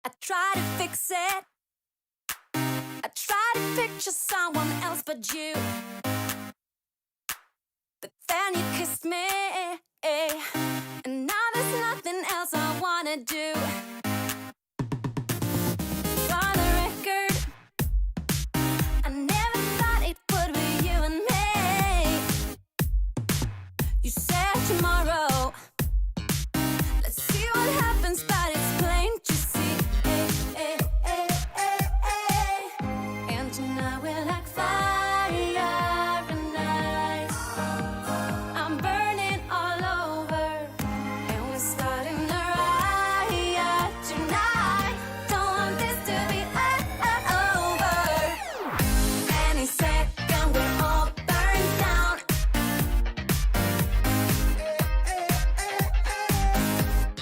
I try to fix it. I try to picture someone else but you. But then you kissed me, and now there's nothing else I wanna do. For the record, I never thought it would be you and me. You said tomorrow, let's see what happens, but it's plain to see. And tonight we're like fire and ice. I'm burning all over, and we're starting a riot tonight. Don't want this to be over. Any second we're all burned down.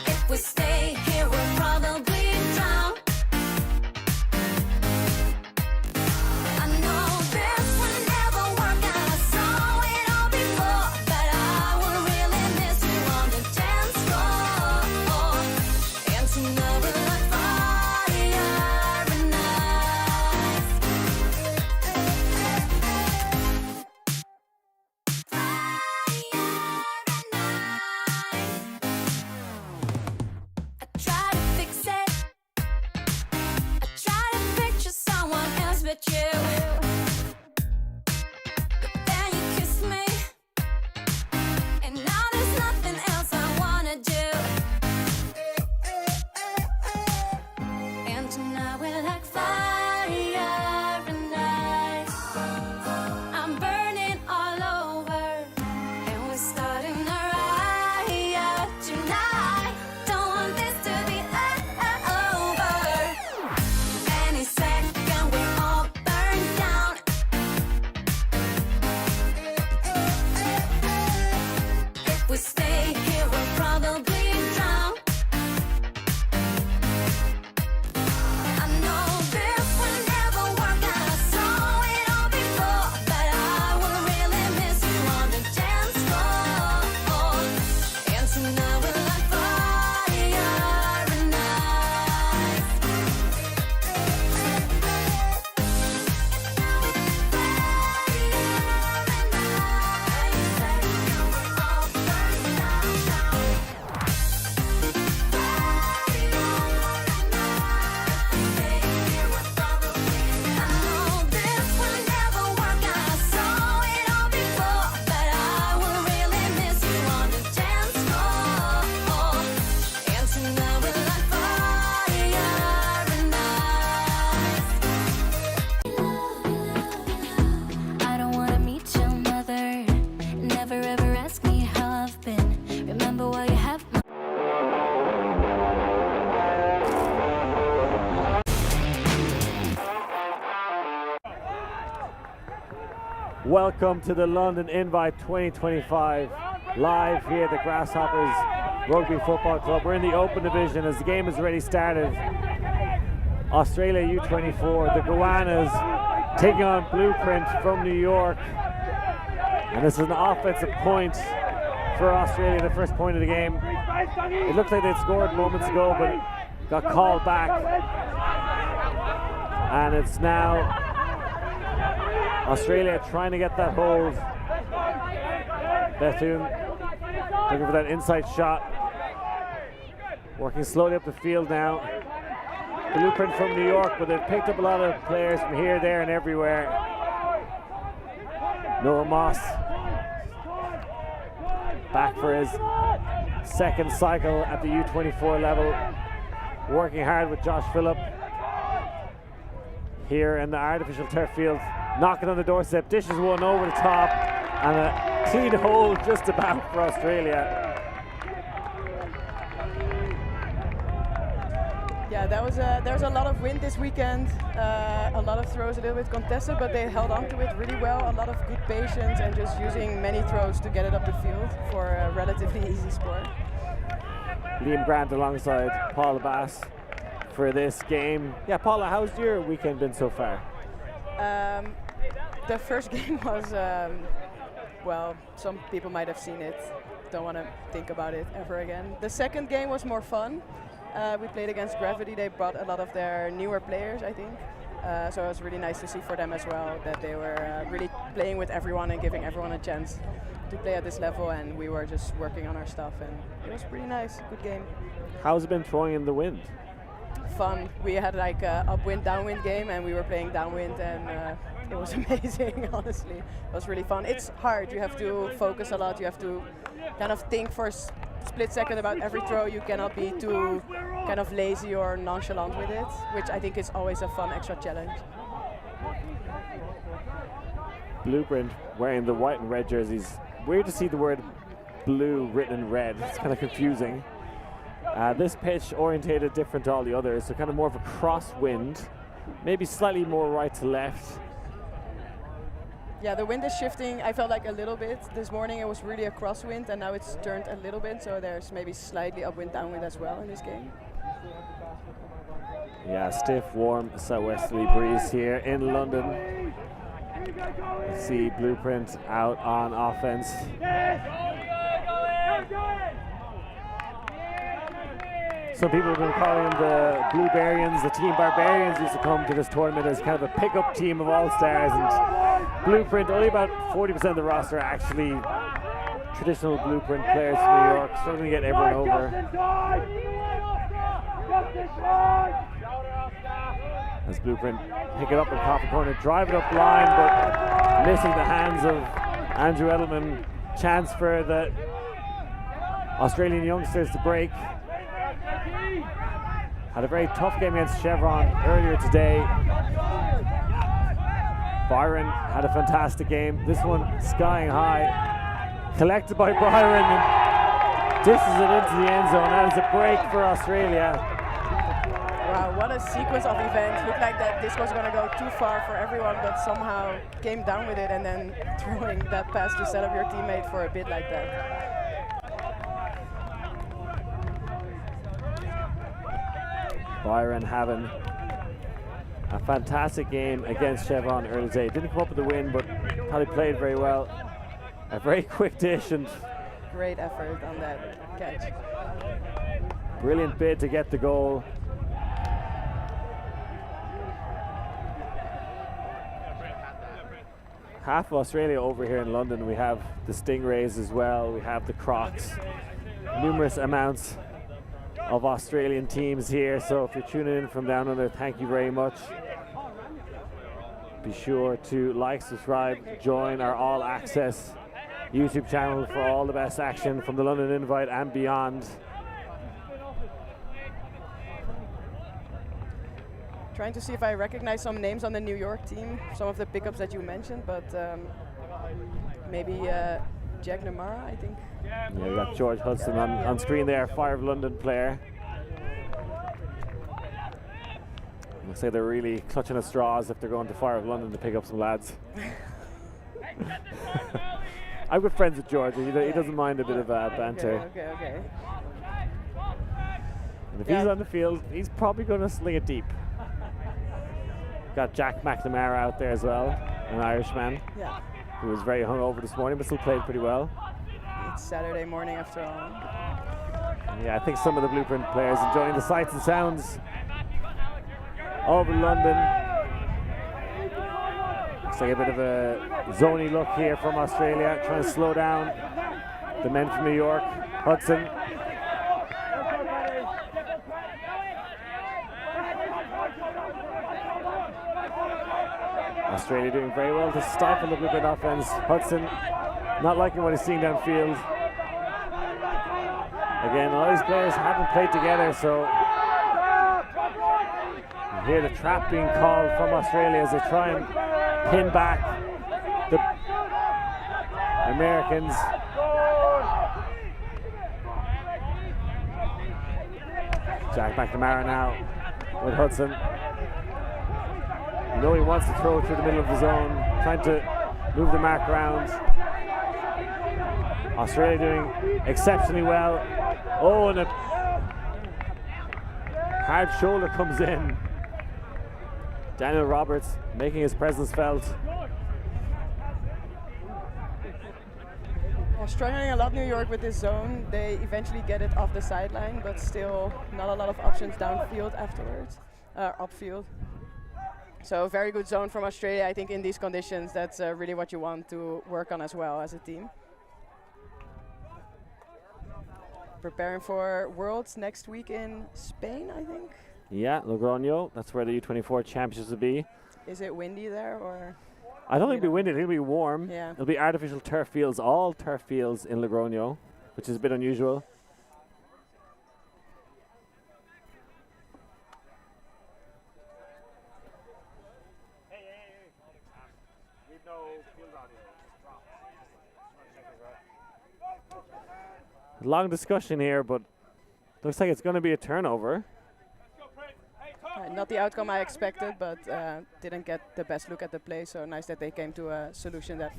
If we stay here, we'll probably drown. I know this will never work out. I saw it all before, but I will really miss you on the dance floor. And tonight we're like fire and ice. I try to fix it. I try to picture someone else but you. But then you kissed me, and now there's nothing else I wanna do. And tonight we're like fire and ice. I'm burning all over, and we're starting a riot tonight. Don't want this to be over. Any second we're all burned down. If we stay here, we'll probably drown. I know this will never work out. I saw it all before, but I will really miss you on the dance floor. And tonight we're like fire and ice. I know this will never work out. I saw it all before, but I will really miss you on the dance floor. And tonight we're like fire and ice. I don't wanna meet your mother. Never ever ask me how I've been. Remember why you have my Welcome to the London Invite 2025, live here at the Grasshoppers Rugby Football Club. We're in the open division as the game has already started. Australia U24, the Goannas taking on Blueprint from New York. And this is an offensive point for Australia, the first point of the game. It looked like they'd scored moments ago, but got called back. And it's now Australia trying to get that hold. Bethune looking for that inside shot. Working slowly up the field now. Blueprint from New York, but they've picked up a lot of players from here, there, and everywhere. Noah Moss back for his second cycle at the U24 level. Working hard with Josh Phillip here in the artificial turf field. Knocking on the doorstep, dishes one over the top, and a clean hold just about for Australia. Yeah, there was a lot of wind this weekend. A lot of throws a little bit contested, but they held on to it really well. A lot of good patience and just using many throws to get it up the field for a relatively easy score. Liam Grant alongside Paula Bass for this game. Yeah, Paula, how's your weekend been so far? The first game was, well, some people might have seen it. Don't want to think about it ever again. The second game was more fun. We played against Gravity. They brought a lot of their newer players, I think. So it was really nice to see for them as well that they were really playing with everyone and giving everyone a chance to play at this level, and we were just working on our stuff, and it was pretty nice. Good game. How's it been throwing in the wind? Fun. We had like a upwind, downwind game, and we were playing downwind, and it was amazing, honestly. It was really fun. It's hard. You have to focus a lot. You have to kind of think for a split second about every throw. You cannot be too kind of lazy or nonchalant with it, which I think is always a fun extra challenge. Blueprint wearing the white and red jerseys. Weird to see the word blue written in red. It's kind of confusing. This pitch orientated different to all the others, so kind of more of a crosswind, maybe slightly more right to left. Yeah, the wind is shifting. I felt like a little bit. This morning it was really a crosswind, and now it's turned a little bit, so there's maybe slightly upwind, downwind as well in this game. Yeah, stiff, warm, southwesterly breeze here in London. Let's see Blueprint out on offense. Some people have been calling them the Bluebarians. The team Barbarians used to come to this tournament as kind of a pickup team of all-stars, and Blueprint, only about 40% of the roster are actually traditional Blueprint players from New York, struggling to get everyone over. As Blueprint pick it up in Copper Corner, drive it up line, but missing the hands of Andrew Edelman. Chance for the Australian youngsters to break. Had a very tough game against Chevron earlier today. Byron had a fantastic game. This one skying high. Collected by Byron and dishes it into the end zone. That is a break for Australia. Wow, what a sequence of events. Looked like that this was going to go too far for everyone, but somehow came down with it, and then throwing that pass to set up your teammate for a bit like that. Byron having a fantastic game against Chevron early today. Didn't come up with the win, but thought he played very well. A very quick dish and great effort on that catch. Brilliant bid to get the goal. Half of Australia over here in London. We have the Stingrays as well. We have the Crocs. Numerous amounts of Australian teams here, so if you're tuning in from down under, thank you very much. Be sure to like, subscribe, join our all access YouTube channel for all the best action from the London Invite and beyond. Trying to see if I recognize some names on the New York team, some of the pickups that you mentioned, but maybe Jack Namara, I think. Yeah, we got George Hudson on screen there, Fire of London player. I'll say they're really clutching at straws if they're going to Fire of London to pick up some lads. I'm good friends with George. He doesn't mind a bit of banter. Okay. And if he's on the field, he's probably going to sling it deep. Got Jack McNamara out there as well, an Irishman. Yeah. Who was very hungover this morning, but still played pretty well. It's Saturday morning after all. Yeah, I think some of the Blueprint players enjoying the sights and sounds of London. Looks like a bit of a zony look here from Australia, trying to slow down the men from New York. Hudson. Australia doing very well to stifle the Blueprint offense. Hudson not liking what he's seeing downfield. Again, a lot of these players haven't played together, so you hear the trap being called from Australia as they try and pin back the Americans. Jack McNamara now with Hudson. You know he wants to throw through the middle of the zone, trying to move the mark around. Australia doing exceptionally well. Oh, and a hard shoulder comes in. Daniel Roberts making his presence felt. They're struggling a lot, New York, with this zone. They eventually get it off the sideline, but still not a lot of options downfield afterwards, upfield. So very good zone from Australia. I think in these conditions, that's really what you want to work on as well as a team. Preparing for Worlds next week in Spain, I think. Yeah, Logroño. That's where the U24 championships will be. Is it windy there, or? I don't think it'll be windy. It'll be warm. Yeah. It'll be artificial turf fields, all turf fields in Logroño, which is a bit unusual. Long discussion here, but looks like it's going to be a turnover. Not the outcome I expected, but didn't get the best look at the play, so nice that they came to a solution that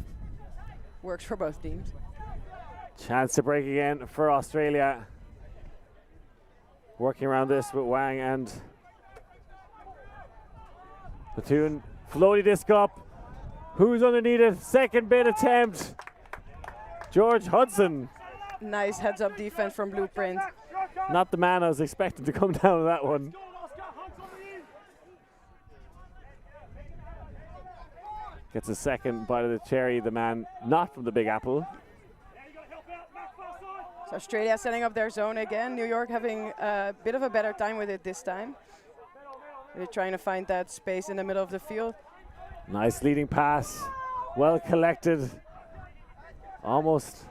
works for both teams. Chance to break again for Australia. Working around this with Wang and Platoon. Floaty disc up. Who's underneath it? Second bid attempt. George Hudson. Nice heads-up defense from Blueprint. Not the man I was expecting to come down with that one. Gets a second bite of the cherry, the man not from the Big Apple. So Australia setting up their zone again. New York having a bit of a better time with it this time. They're trying to find that space in the middle of the field. Nice leading pass. Well collected. Almost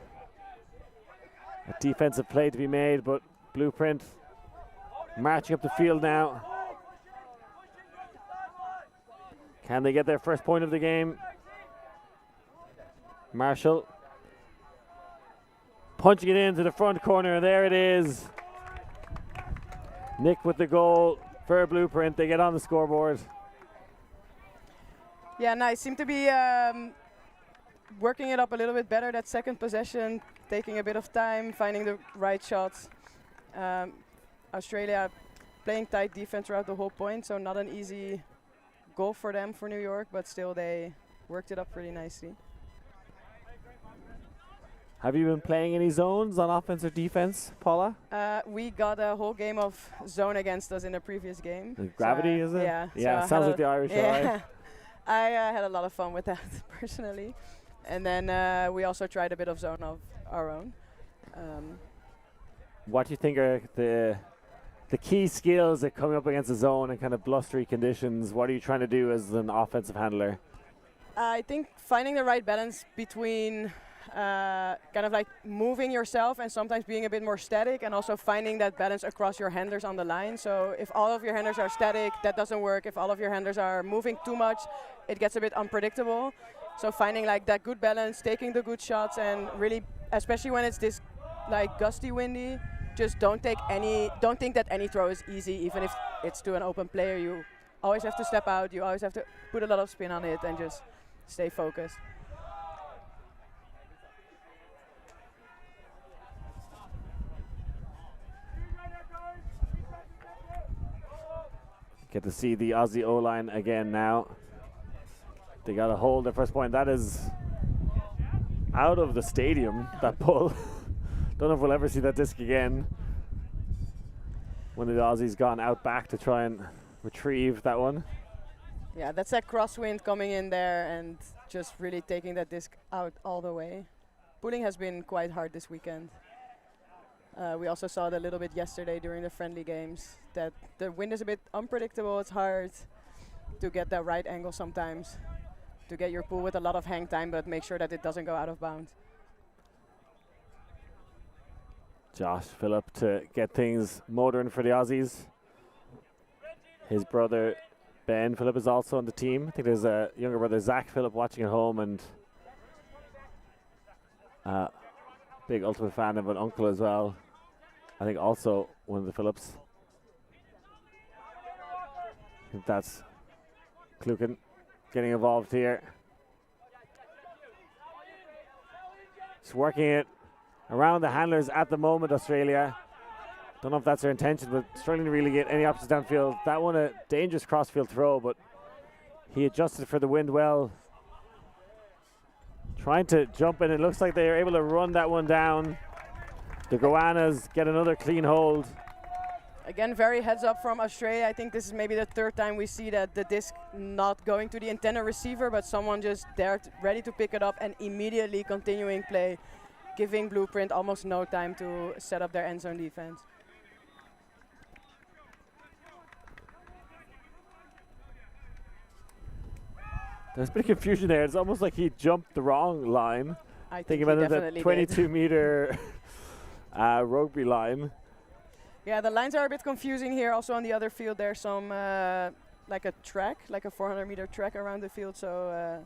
a defensive play to be made, but Blueprint marching up the field now. Can they get their first point of the game? Marshall punching it into the front corner. There it is. Nick with the goal for Blueprint. They get on the scoreboard. Yeah, nice. Seem to be working it up a little bit better. That second possession, taking a bit of time, finding the right shots. Australia playing tight defense throughout the whole point, so not an easy goal for them, for New York, but still they worked it up pretty nicely. Have you been playing any zones on offense or defense, Paula? We got a whole game of zone against us in the previous game. Gravity, so is it? Yeah. Yeah, so sounds like the Irish, yeah. I had a lot of fun with that, personally. And then we also tried a bit of zone of our own. What do you think are the key skills that coming up against the zone and kind of blustery conditions? What are you trying to do as an offensive handler? I think finding the right balance between kind of like moving yourself and sometimes being a bit more static, and also finding that balance across your handlers on the line. So if all of your handlers are static, that doesn't work. If all of your handlers are moving too much, it gets a bit unpredictable. So finding like that good balance, taking the good shots, and really, especially when it's this like gusty, windy, just don't think that any throw is easy, even if it's to an open player. You always have to step out, you always have to put a lot of spin on it and just stay focused. Get to see the Aussie O-line again now. They got to hold their first point. That is out of the stadium, that pull. Don't know if we'll ever see that disc again. One of the Aussies gone out back to try and retrieve that one. Yeah, that's that crosswind coming in there and just really taking that disc out all the way. Pulling has been quite hard this weekend. We also saw it a little bit yesterday during the friendly games, that the wind is a bit unpredictable. It's hard to get that right angle sometimes, to get your pull with a lot of hang time, but make sure that it doesn't go out of bounds. Josh Phillip to get things motoring for the Aussies. His brother Ben Phillip is also on the team. I think there's a younger brother, Zach Phillip, watching at home, and big Ultimate fan of an uncle as well. I think also one of the Phillips. I think that's Kluken getting involved here. Just working it around the handlers at the moment, Australia. Don't know if that's their intention, but struggling to really get any options downfield. That one a dangerous crossfield throw, but he adjusted for the wind well. trying to jump in. It looks like they are able to run that one down. The Goannas get another clean hold. Again, very heads up from Australia. I think this is maybe the third time we see that the disc not going to the intended receiver, but someone just there ready to pick it up and immediately continuing play, giving Blueprint almost no time to set up their end zone defense. There's a bit of confusion there. It's almost like he jumped the wrong line. I think Thinking about that definitely 22-meter rugby line. Yeah, the lines are a bit confusing here. Also on the other field, there's some like a track, like a 400-meter track around the field, so a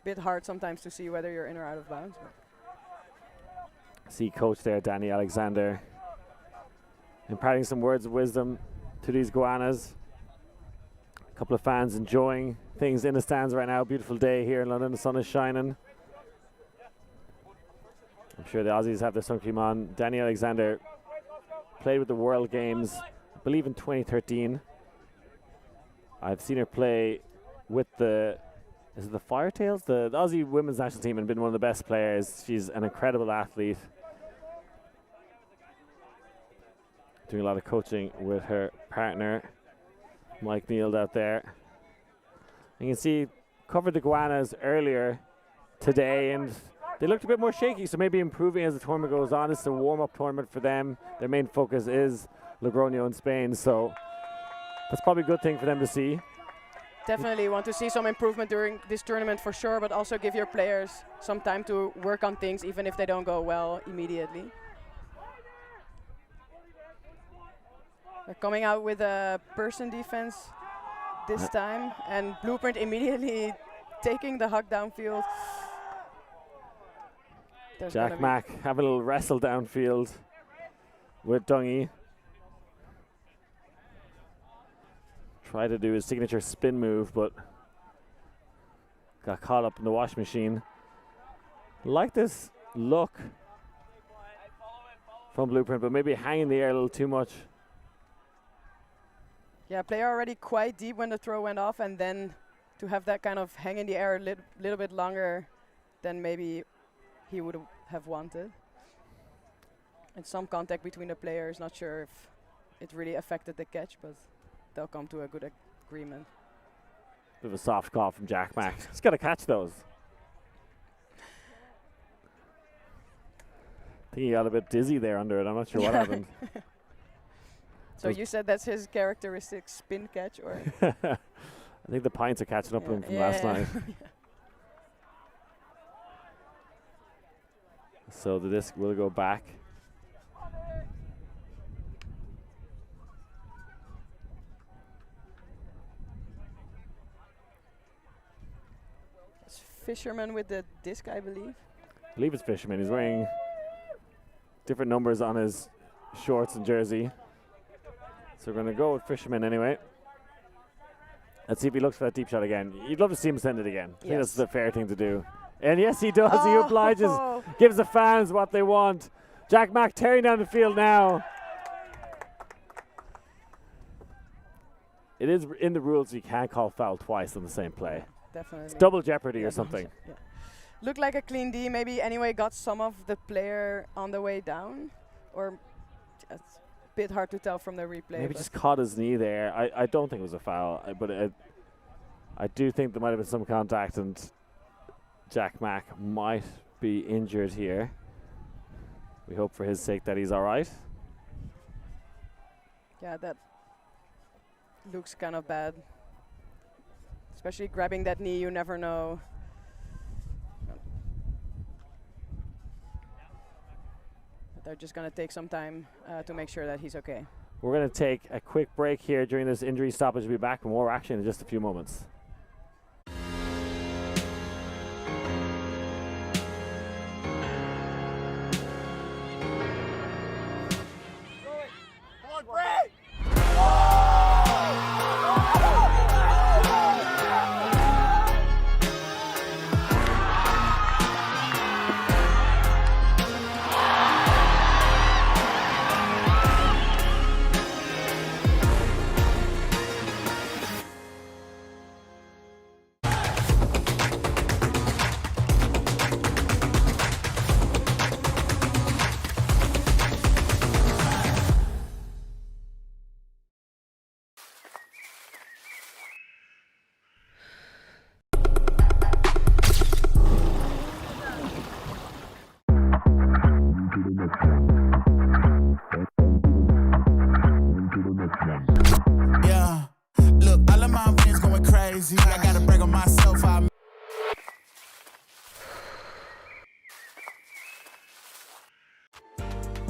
bit hard sometimes to see whether you're in or out of bounds. See coach there, Danny Alexander, imparting some words of wisdom to these Goannas. A couple of fans enjoying things in the stands right now. Beautiful day here in London. The sun is shining. I'm sure the Aussies have their sun cream on. Danny Alexander played with the World Games, I believe in 2013. I've seen her play with the Firetails, the Aussie women's national team, and been one of the best players. She's an incredible athlete. Doing a lot of coaching with her partner, Mike Neal, out there. You can see covered the Goannas earlier today, and they looked a bit more shaky, so maybe improving as the tournament goes on. It's a warm-up tournament for them. Their main focus is Logroño in Spain, so that's probably a good thing for them to see. Definitely want to see some improvement during this tournament for sure, but also give your players some time to work on things, even if they don't go well immediately. They're coming out with a person defense this time, and Blueprint immediately taking the hug downfield. Jack Mack have a little wrestle downfield with Dungy. Try to do his signature spin move, but got caught up in the wash machine. Like this look from Blueprint, but maybe hanging in the air a little too much. Yeah, player already quite deep when the throw went off, and then to have that kind of hang in the air a little bit longer than maybe he would have wanted. And some contact between the players, not sure if it really affected the catch, but they'll come to a good agreement. Bit of a soft call from Jack Mack. He's got to catch those. I think he got a bit dizzy there under it. I'm not sure what happened. So you said that's his characteristic spin catch, or? I think the pints are catching up with him from last night. So the disc will go back. It's Fisherman with the disc, I believe. I believe it's Fisherman. He's wearing different numbers on his shorts and jersey. So we're going to go with Fisherman anyway. Let's see if he looks for that deep shot again. You'd love to see him send it again. I think that's the fair thing to do. And yes, he does. He obliges, gives the fans what they want. Jack Mack tearing down the field now. It is in the rules you can't call foul twice on the same play. Definitely. It's double jeopardy or something. Yeah. Looked like a clean D. Maybe anyway got some of the player on the way down. Or it's a bit hard to tell from the replay. Maybe just caught his knee there. I don't think it was a foul, but I do think there might have been some contact, and Jack Mack might be injured here. We hope for his sake that he's all right. Yeah, that looks kind of bad. Especially grabbing that knee, you never know. But they're just going to take some time to make sure that he's okay. We're going to take a quick break here during this injury stoppage. We'll be back with more action in just a few moments.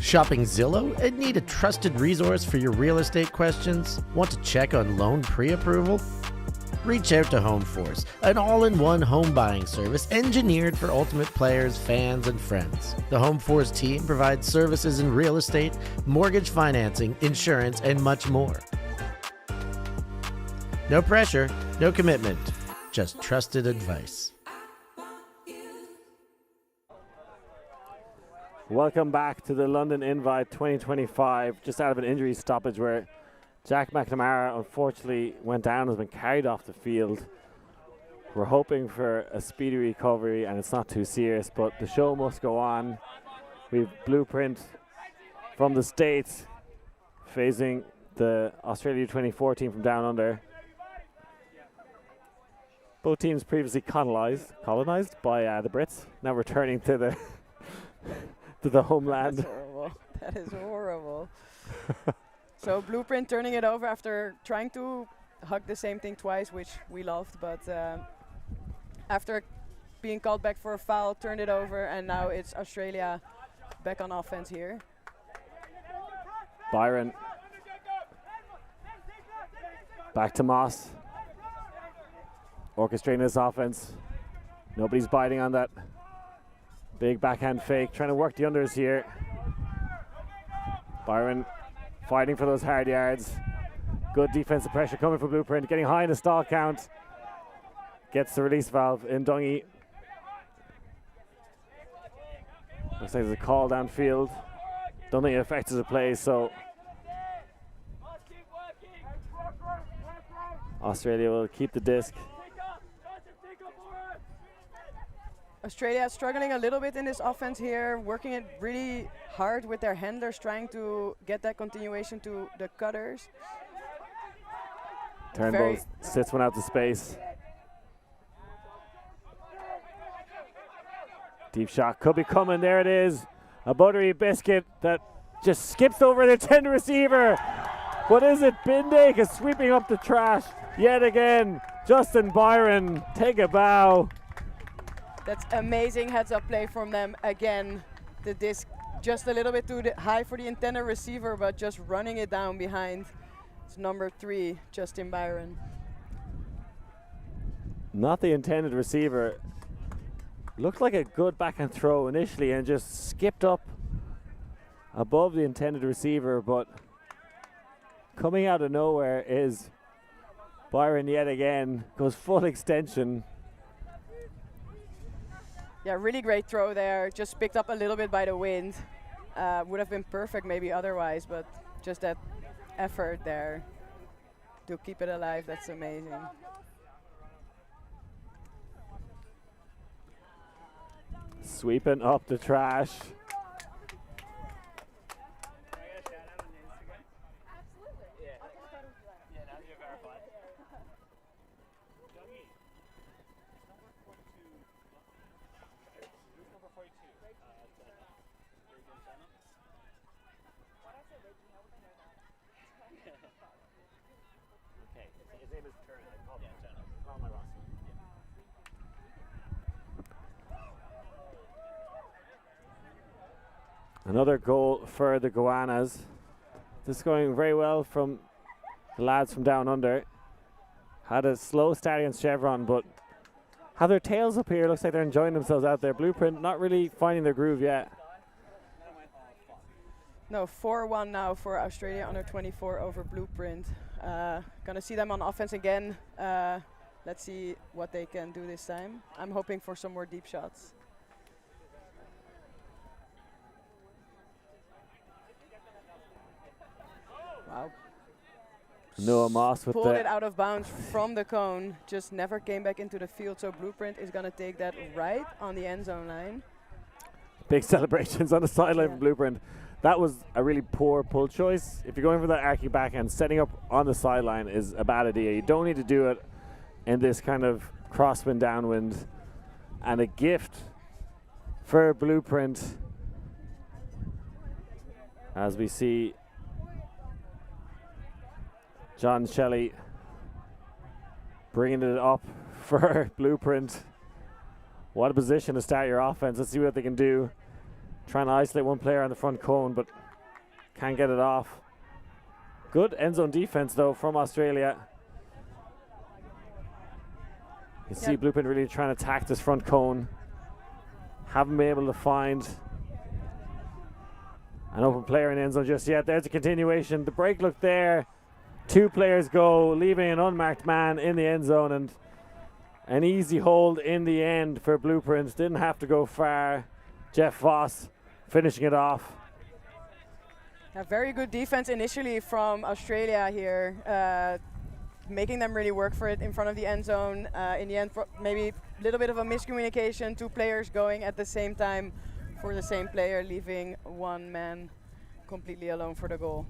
Shopping Zillow and need a trusted resource for your real estate questions? Want to check on loan pre-approval? Reach out to HomeForce, an all-in-one home buying service engineered for ultimate players, fans, and friends. The HomeForce team provides services in real estate, mortgage financing, insurance, and much more. No pressure, no commitment, just trusted advice. Welcome back to the London Invite 2025, just out of an injury stoppage where Jack McNamara unfortunately went down and has been carried off the field. We're hoping for a speedy recovery and it's not too serious, but the show must go on. We've Blueprint from the States facing the Australia U24 team from down under. Both teams previously colonized by the Brits, now returning to the to the homeland. That's horrible. That is horrible. So Blueprint turning it over after trying to hug the same thing twice, which we loved, but after being called back for a foul, turned it over, and now it's Australia back on offense here. Byron. Back to Moss. Orchestrating this offense. Nobody's biting on that big backhand fake. Trying to work the unders here. Byron fighting for those hard yards. Good defensive pressure coming from Blueprint. Getting high in the stall count. Gets the release valve in Dungy. Looks like there's a call downfield. Don't think it affects the play, so Australia will keep the disc. Australia struggling a little bit in this offense here, working it really hard with their handlers, trying to get that continuation to the cutters. Turnbull sits one out to space. Deep shot could be coming. There it is. A buttery biscuit that just skips over the tender receiver. What is it? Bindig is sweeping up the trash yet again. Justin Byron, take a bow. That's amazing heads-up play from them again. The disc just a little bit too high for the intended receiver, but just running it down behind. It's number 3, Justin Byron. Not the intended receiver. Looked like a good backhand throw initially and just skipped up above the intended receiver, but coming out of nowhere is Byron yet again. Goes full extension. Yeah, really great throw there. Just picked up a little bit by the wind. Would have been perfect maybe otherwise, but just that effort there to keep it alive, that's amazing. Sweeping up the trash. Another goal for the Goannas. This is going very well from the lads from down under. Had a slow start against Chevron, but have their tails up here. Looks like they're enjoying themselves out there. Blueprint not really finding their groove yet. No, 4-1 now for Australia under 24 over Blueprint. Gonna see them on offense again. Let's see what they can do this time. I'm hoping for some more deep shots. Wow. Noah Moss with pulled the it out of bounds from the cone, just never came back into the field. So Blueprint is going to take that right on the end zone line. big celebrations on the sideline for Blueprint. That was a really poor pull choice. If you're going for that arcing backhand, setting up on the sideline is a bad idea. You don't need to do it in this kind of crosswind, downwind. And a gift for Blueprint as we see John Shelley bringing it up for Blueprint. What a position to start your offense. Let's see what they can do Trying to isolate one player on the front cone, but can't get it off. Good end zone defense, though, from Australia. You can see Blueprint really trying to attack this front cone. Haven't been able to find an open player in the end zone just yet. There's a continuation. The break look there. 2 players go, leaving an unmarked man in the end zone, and an easy hold in the end for Blueprint. Didn't have to go far. Jeff Voss finishing it off. A very good defense initially from Australia here, making them really work for it in front of the end zone. In the end, maybe a little bit of a miscommunication, 2 players going at the same time for the same player, leaving one man completely alone for the goal.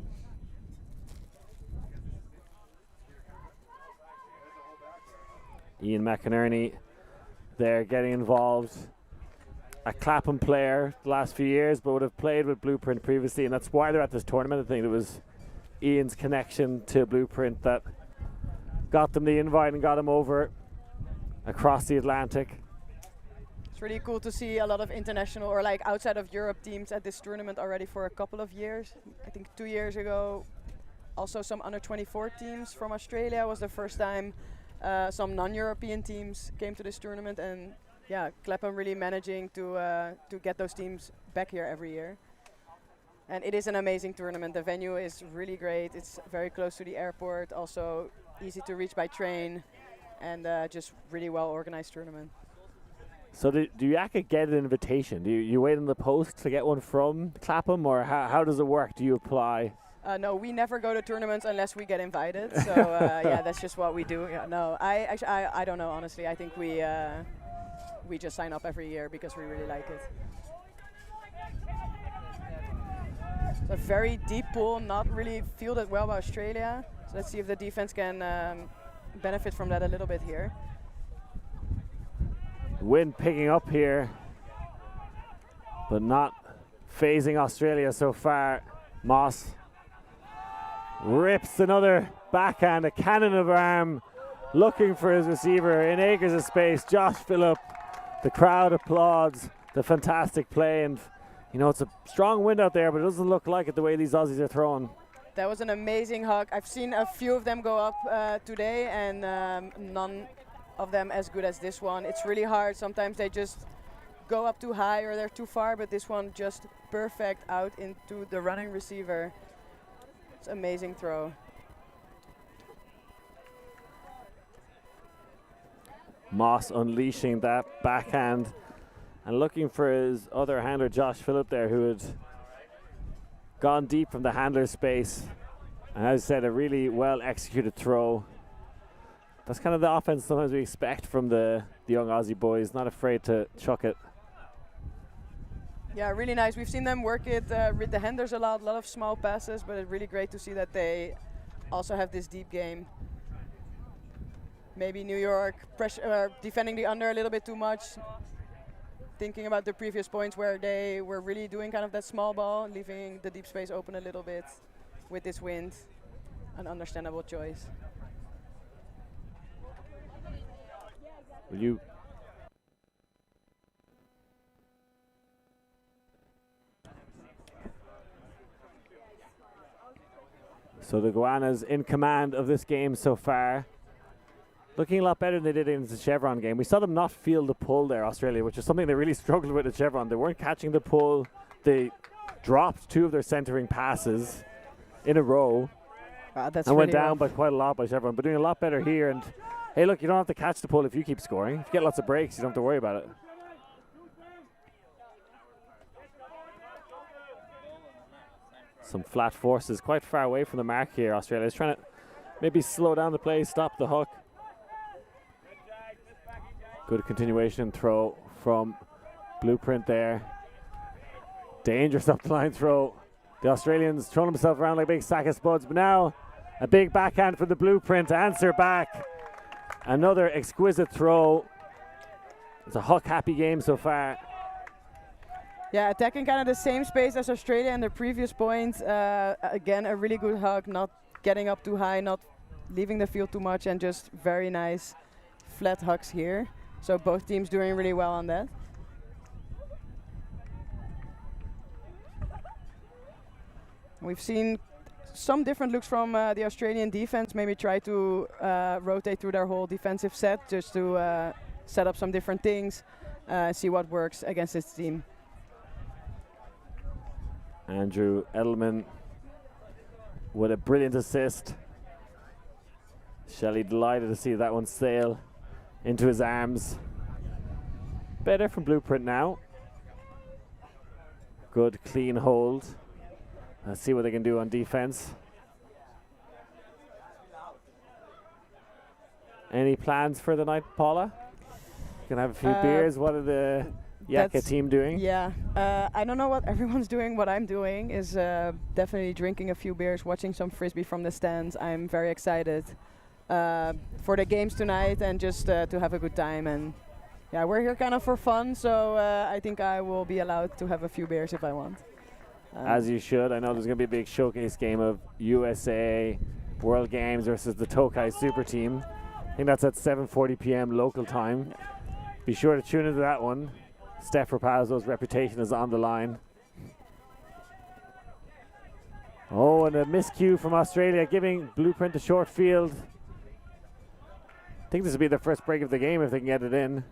Ian McInerney there getting involved. A Clapham player the last few years, but would have played with Blueprint previously, and that's why they're at this tournament. I think it was Ian's connection to Blueprint that got them the invite and got him over across the Atlantic. It's really cool to see a lot of international or like outside of Europe teams at this tournament already for a couple of years. I think 2 years ago, also some under 24 teams from Australia was the first time some non-European teams came to this tournament, and yeah, Clapham really managing to get those teams back here every year. And it is an amazing tournament. The venue is really great. It's very close to the airport, also easy to reach by train, and just really well organized tournament. So do you actually get an invitation? Do you wait in the post to get one from Clapham, or how does it work? Do you apply? No, we never go to tournaments unless we get invited. So yeah, that's just what we do. Yeah, no, I don't know, honestly. I think we just sign up every year because we really like it. It's a very deep pool, not really fielded well by Australia. So let's see if the defense can benefit from that a little bit here. Wind picking up here, but not phasing Australia so far. Moss rips another backhand, a cannon of arm, looking for his receiver in acres of space. Josh Phillip, the crowd applauds the fantastic play, and you know it's a strong wind out there, but it doesn't look like it the way these Aussies are throwing. That was an amazing hug. I've seen a few of them go up today, and none of them as good as this one. It's really hard. Sometimes they just go up too high or they're too far, but this one just perfect out into the running receiver. It's an amazing throw. Moss unleashing that backhand and looking for his other handler, Josh Phillip there, who had gone deep from the handler space. And as I said, a really well executed throw. That's kind of the offense sometimes we expect from the young Aussie boys, not afraid to chuck it. Yeah, really nice. We've seen them work it with the handlers a lot of small passes, but it's really great to see that they also have this deep game. Maybe New York pressure, defending the under a little bit too much, thinking about the previous points where they were really doing kind of that small ball, leaving the deep space open a little bit with this wind. An understandable choice. Will you? So the Goannas in command of this game so far. Looking a lot better than they did in the Chevron game. We saw them not feel the pull there, Australia, which is something they really struggled with at Chevron. They weren't catching the pull. They dropped 2 of their centering passes in a row. That's and went really down rough. by quite a lot by Chevron, but doing a lot better here. And hey, look, you don't have to catch the pull if you keep scoring. If you get lots of breaks, you don't have to worry about it. Some flat forces quite far away from the mark here. Australia's trying to maybe slow down the play, stop the hook. Good continuation throw from Blueprint there. Dangerous up the line throw. The Australians throwing themselves around like big sack of spuds, but now a big backhand for the Blueprint to answer back. Another exquisite throw. It's a hook-happy game so far. Yeah, attacking kind of the same space as Australia in the previous point. Again, a really good hug, not getting up too high, not leaving the field too much, and just very nice flat hugs here. So both teams doing really well on that. We've seen some different looks from the Australian defense, maybe try to rotate through their whole defensive set just to set up some different things, see what works against this team. Andrew Edelman with a brilliant assist. Shelley delighted to see that one sail into his arms. Better from Blueprint now. Good clean hold. Let's see what they can do on defense. Any plans for the night, Paula? Gonna have a few beers. What are the Yaka team doing? Yeah, I don't know what everyone's doing. What I'm doing is definitely drinking a few beers, watching some Frisbee from the stands. I'm very excited for the games tonight and just to have a good time. And yeah, we're here kind of for fun, so I think I will be allowed to have a few beers if I want. As you should. I know there's going to be a big showcase game of USA World Games versus the Tokay SuperTeam. I think that's at 7:40 p.m. local time. Be sure to tune into that one. Stef for Pazzo's reputation is on the line. Oh, and a miscue from Australia, giving Blueprint a short field. I think this will be the first break of the game if they can get it in.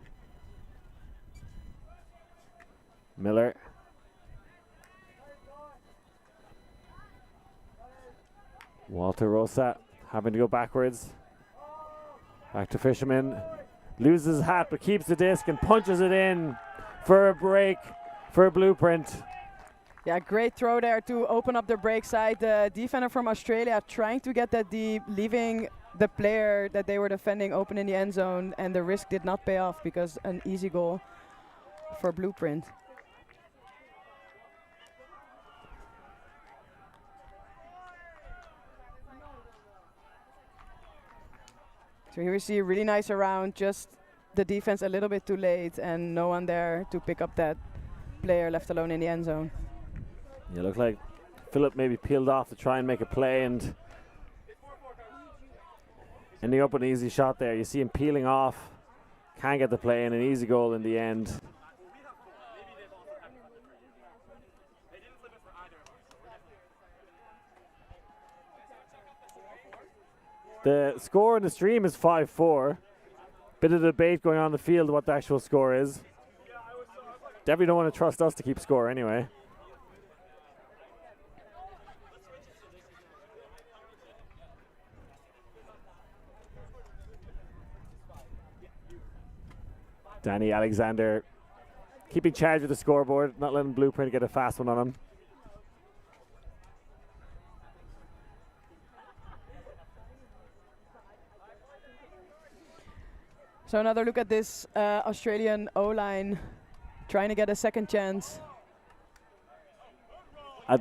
Miller. Walter Rosa having to go backwards. Back to Fisherman. Loses his hat but keeps the disc and punches it in for a break for Blueprint. Yeah, great throw there to open up the break side. The defender from Australia trying to get that deep, leaving the player that they were defending open in the end zone, and the risk did not pay off because an easy goal for Blueprint. So here we see a really nice around, just the defense a little bit too late and no one there to pick up that player left alone in the end zone. Yeah, look like Philip maybe peeled off to try and make a play and ending up with an easy shot there. You see him peeling off, can't get the play and an easy goal in the end. The score in the stream is 5-4. Bit of debate going on the field what the actual score is. Definitely don't want to trust us to keep score anyway. Danny Alexander keeping charge of the scoreboard, not letting Blueprint get a fast one on him. So another look at this Australian O-line trying to get a second chance.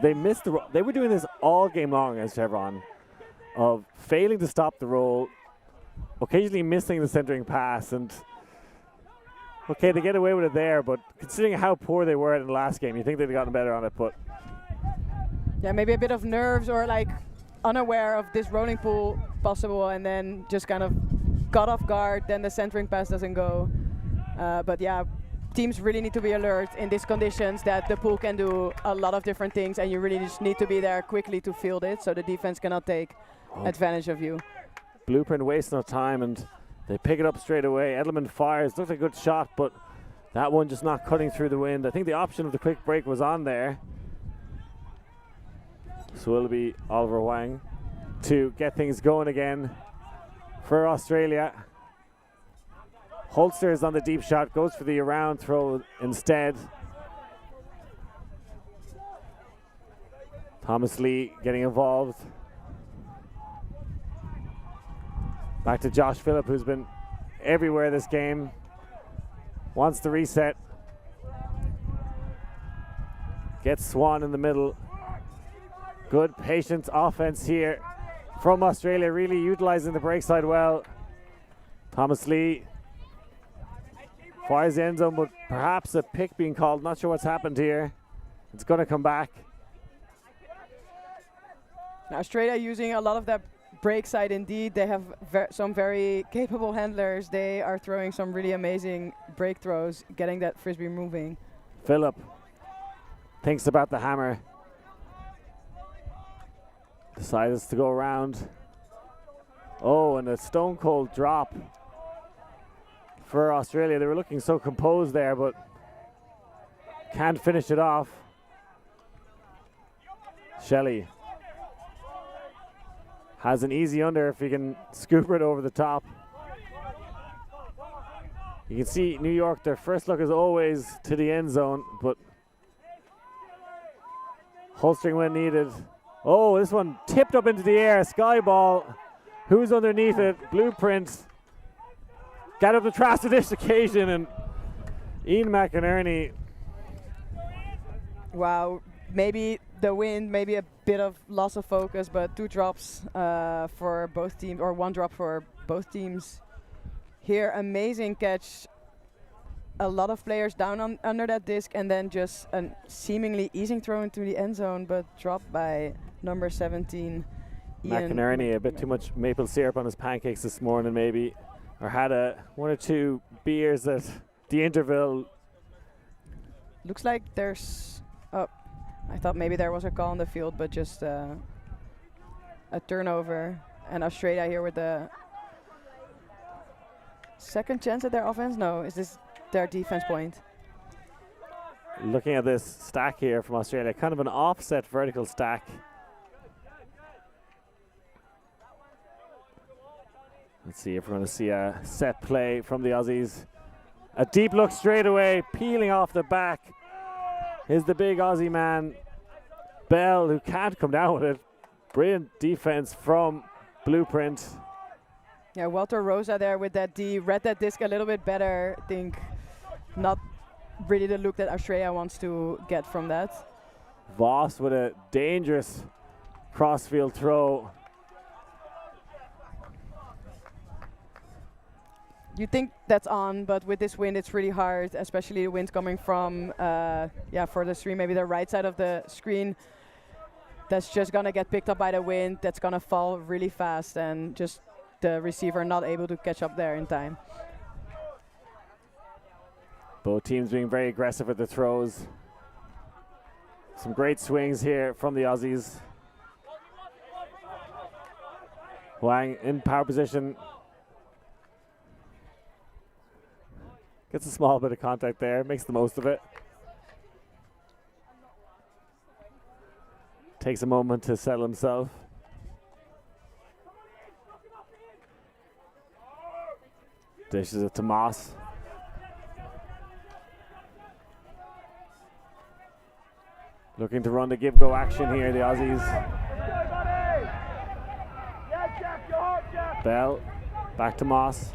They missed the they were doing this all game long against Chevron, of failing to stop the roll, occasionally missing the centering pass, and okay, they get away with it there, but considering how poor they were in the last game, you think they'd gotten better on it, but yeah, maybe a bit of nerves or like unaware of this rolling pool possible, and then just kind of got off guard, then the centering pass doesn't go. But yeah, teams really need to be alert in these conditions that the pool can do a lot of different things and you really just need to be there quickly to field it so the defense cannot take advantage of you. Blueprint wastes no time and they pick it up straight away. Edelman fires, looks like a good shot, but that one just not cutting through the wind. I think the option of the quick break was on there. So it'll be Oliver Wang to get things going again for Australia. Holster is on the deep shot, goes for the around throw instead. Thomas Lee getting involved. Back to Josh Phillip, who's been everywhere this game. Wants the reset. Gets Swan in the middle. Good patience offense here from Australia, really utilizing the break side well. Thomas Lee fires the end zone, but perhaps a pick being called. Not sure what's happened here. It's going to come back. Now Australia using a lot of that break side indeed. They have some very capable handlers. They are throwing some really amazing break throws, getting that Frisbee moving. Phillip thinks about the hammer. Decides to go around. Oh, and a stone cold drop for Australia. They were looking so composed there, but can't finish it off. Shelley has an easy under if he can scoop it over the top. You can see New York, their first look is always to the end zone, but holstering when needed. Oh, this one tipped up into the air, sky ball. Who's underneath it? Blueprint. Got up the trash to this occasion, and Ian McInerney. Wow, maybe the wind, maybe a bit of loss of focus, but 2 drops for both teams, or 1 drop for both teams. Here, amazing catch. A lot of players down under that disc, and then just a seemingly easy throw into the end zone, but dropped by number 17. McInerney, a bit too much maple syrup on his pancakes this morning, maybe, or had 1 or 2 beers at the interval. Looks like there's. Oh, I thought maybe there was a call on the field, but just a turnover. And Australia here with the second chance at their offense. No, is this their defense point? Looking at this stack here from Australia, kind of an offset vertical stack. Let's see if we're going to see a set play from the Aussies. A deep look straight away, peeling off the back. Is the big Aussie man, Bell, who can't come down with it. Brilliant defense from Blueprint. Yeah, Walter Rosa there with that D. Read that disc a little bit better. I think not really the look that Australia wants to get from that. Voss with a dangerous crossfield throw. You think that's on, but with this wind, it's really hard, especially the wind coming from, for the stream, maybe the right side of the screen. That's just going to get picked up by the wind. That's going to fall really fast, and just the receiver not able to catch up there in time. Both teams being very aggressive with the throws. Some great swings here from the Aussies. Huang in power position. Gets a small bit of contact there, makes the most of it. Takes a moment to settle himself. Dishes it to Moss. Looking to run the give-go action here, the Aussies. Bell, back to Moss.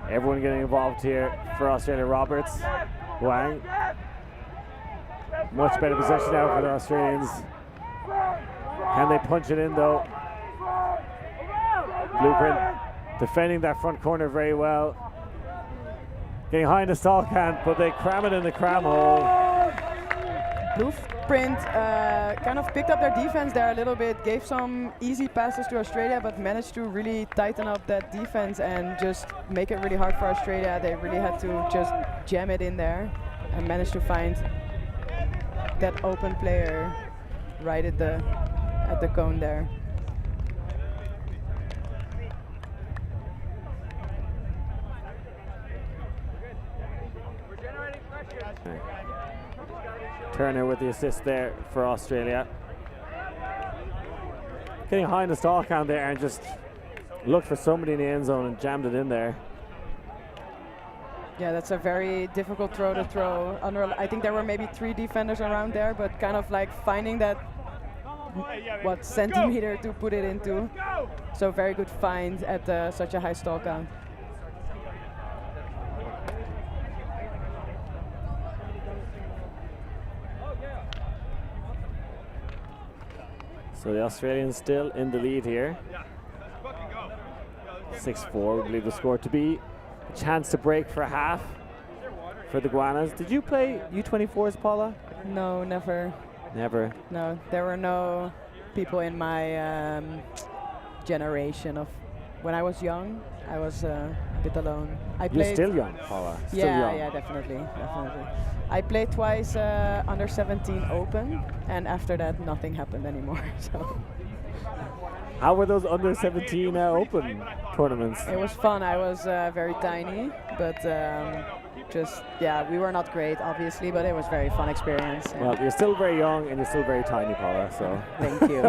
Everyone getting involved here for Australia. Roberts, Wang. Much better possession now for the Australians. Can they punch it in though? Blueprint defending that front corner very well. Getting high in the stall count, but they cram it in the cram hole. Blueprint kind of picked up their defense there a little bit, gave some easy passes to Australia, but managed to really tighten up that defense and just make it really hard for Australia. They really had to just jam it in there and managed to find that open player right at the cone there. Turner with the assist there for Australia. Getting high in the stall count there and just looked for somebody in the end zone and jammed it in there. Yeah, that's a very difficult throw to throw. I think there were maybe 3 defenders around there, but kind of like finding that centimeter to put it into. So very good find at such a high stall count. So the Australians still in the lead here. 6-4, we believe the score to be. A chance to break for a half for the Goannas. Did you play U24s, Paula? No, never. Never. No, there were no people in my generation of when I was young. I was a bit alone. You're still young, Paula. Still young. Yeah, definitely. I played twice under 17 open, and after that nothing happened anymore. So How were those under 17 open tournaments? It was fun. I was very tiny, but we were not great, obviously, but it was very fun experience. Well, you're still very young and you're still very tiny, Paula. So thank you.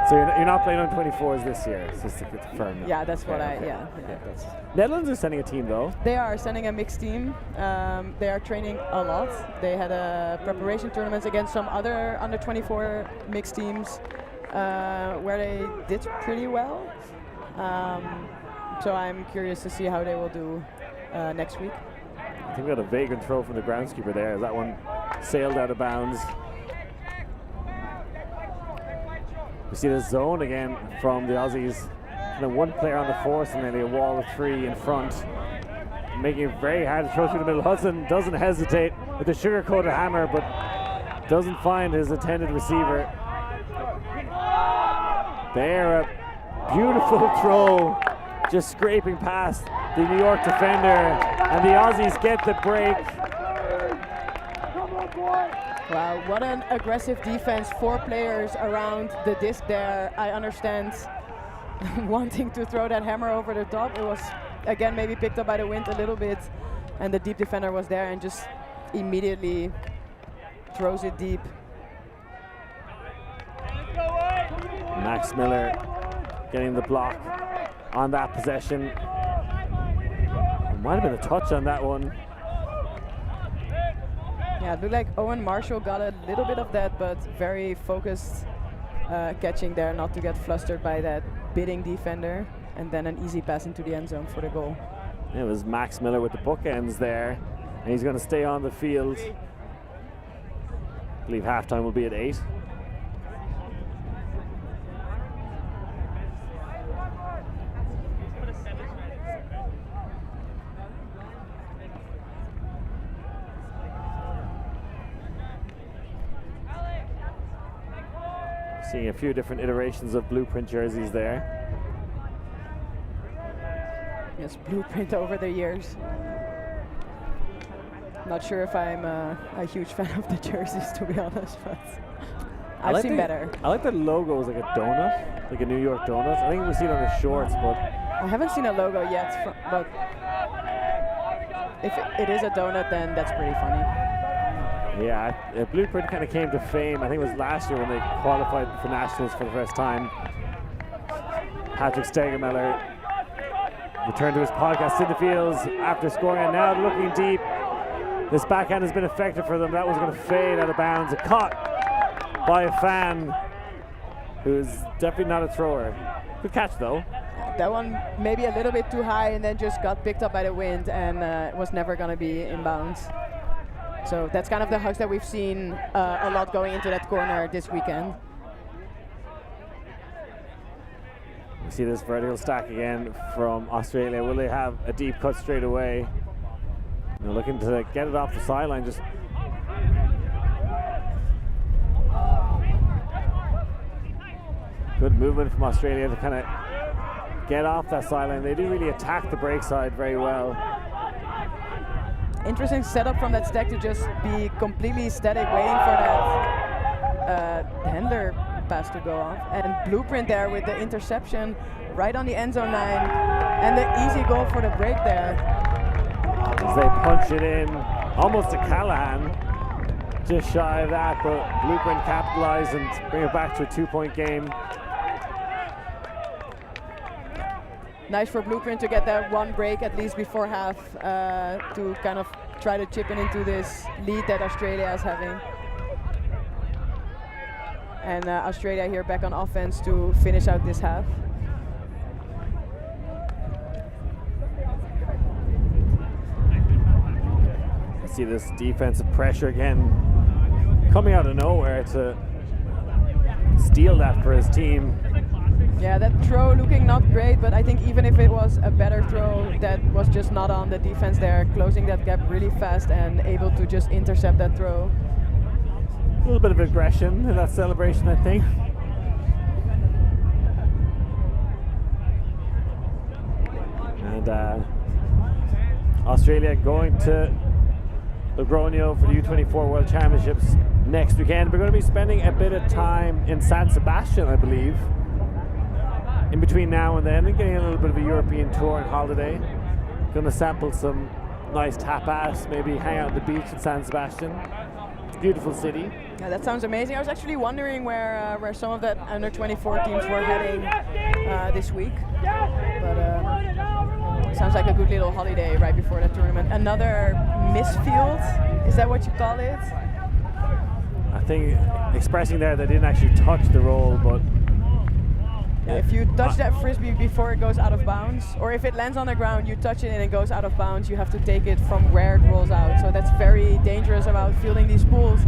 So you're not playing on 24s this year, it's just to confirm. Yeah, that's what Okay. That's Netherlands are sending a team though. They are sending a mixed team. They are training a lot. They had a preparation tournaments against some other under 24 mixed teams where they did pretty well. So I'm curious to see how they will do next week. I think we got a vagrant throw from the groundskeeper there. As that one sailed out of bounds. We see the zone again from the Aussies. And then one player on the force and then a wall of three in front. Making it very hard to throw through the middle. Hudson doesn't hesitate with the sugar-coated hammer, but doesn't find his intended receiver. There, a beautiful throw, just scraping past the New York defender, and the Aussies get the break. Wow, what an aggressive defense. 4 players around the disc there. I understand wanting to throw that hammer over the top. It was, again, maybe picked up by the wind a little bit, and the deep defender was there and just immediately throws it deep. Max Miller getting the block on that possession. It might have been a touch on that one. Yeah, it looked like Owen Marshall got a little bit of that, but very focused catching there, not to get flustered by that bidding defender, and then an easy pass into the end zone for the goal. It was Max Miller with the bookends there, and he's going to stay on the field. I believe halftime will be at 8. Seeing a few different iterations of blueprint jerseys there. Yes, blueprint over the years. Not sure if I'm a huge fan of the jerseys, to be honest, but I've seen better. I like the logo is like a donut, like a New York donut. I think we see it on the shorts, but I haven't seen a logo yet, but if it is a donut, then that's pretty funny. yeah, Blueprint kind of came to fame. I think it was last year when they qualified for nationals for the first time. Patrick Stegemeller returned to his podcast in the fields after scoring, and now looking deep. This backhand has been effective for them. That was going to fade out of bounds. Caught by a fan who's definitely not a thrower. Good catch though. That one maybe a little bit too high and then just got picked up by the wind and was never going to be in bounds. So that's kind of the hugs that we've seen a lot going into that corner this weekend. We see this vertical stack again from Australia. Will they have a deep cut straight away? They're looking to get it off the sideline. Just good movement from Australia to kind of get off that sideline. They do really attack the break side very well. Interesting setup from that stack to just be completely static, waiting for that handler pass to go off. And Blueprint there with the interception right on the end zone line, and the easy goal for the break there. As they punch it in, almost to Callahan, just shy of that, but Blueprint capitalize and bring it back to a 2-point game. Nice for Blueprint to get that one break at least before half to kind of try to chip in into this lead that Australia is having. And Australia here back on offense to finish out this half. See this defensive pressure again coming out of nowhere to steal that for his team. Yeah, that throw looking not great, but I think even if it was a better throw, that was just not on the defense there, closing that gap really fast and able to just intercept that throw. A little bit of aggression in that celebration, I think. And Australia going to Logroño for the U24 World Championships next weekend. We're going to be spending a bit of time in San Sebastian, I believe, in between now and then, and getting a little bit of a European tour and holiday. Going to sample some nice tapas, maybe hang out on the beach in San Sebastian. It's a beautiful city. Yeah, that sounds amazing. I was actually wondering where some of that under 24 teams were heading this week. But sounds like a good little holiday right before that tournament. Another misfield, is that what you call it? I think expressing there they didn't actually touch the roll, but yeah, if you touch that frisbee before it goes out of bounds, or if it lands on the ground, you touch it and it goes out of bounds, you have to take it from where it rolls out. So that's very dangerous about fielding these pools.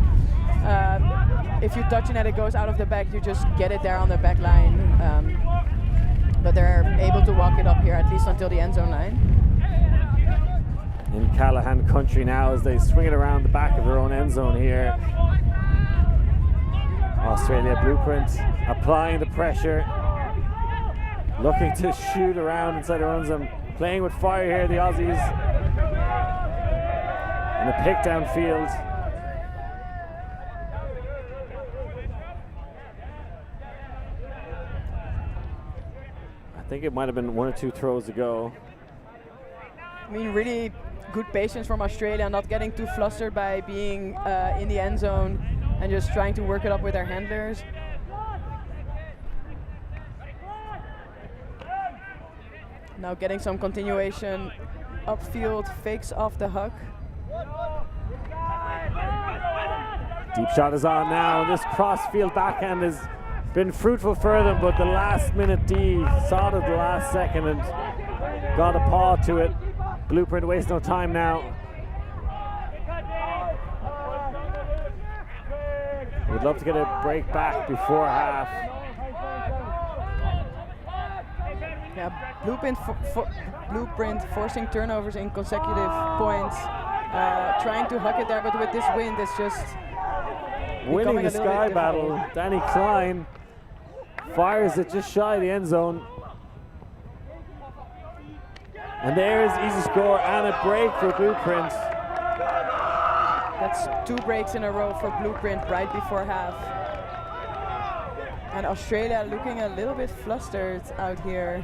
If you touch it and it goes out of the back, you just get it there on the back line. But they're able to walk it up here, at least until the end zone line. In Callahan country now as they swing it around the back of their own end zone here. Australia Blueprint applying the pressure, looking to shoot around inside their own zone, playing with fire here, the Aussies. And a pick downfield. I think it might have been 1 or 2 throws to go. I mean, really good patience from Australia, not getting too flustered by being in the end zone and just trying to work it up with their handlers. Now getting some continuation upfield, fakes off the huck. Deep shot is on now. This cross-field backhand has been fruitful for them, but the last minute D saw it at the last second and got a paw to it. Blueprint wastes no time now. We'd love to get a break back before half. Yeah, Blueprint forcing turnovers in consecutive points, trying to huck it there, but with this wind, it's just winning the sky battle. Danny Klein fires it just shy of the end zone. And there's easy score and a break for Blueprint. That's 2 breaks in a row for Blueprint right before half. And Australia looking a little bit flustered out here.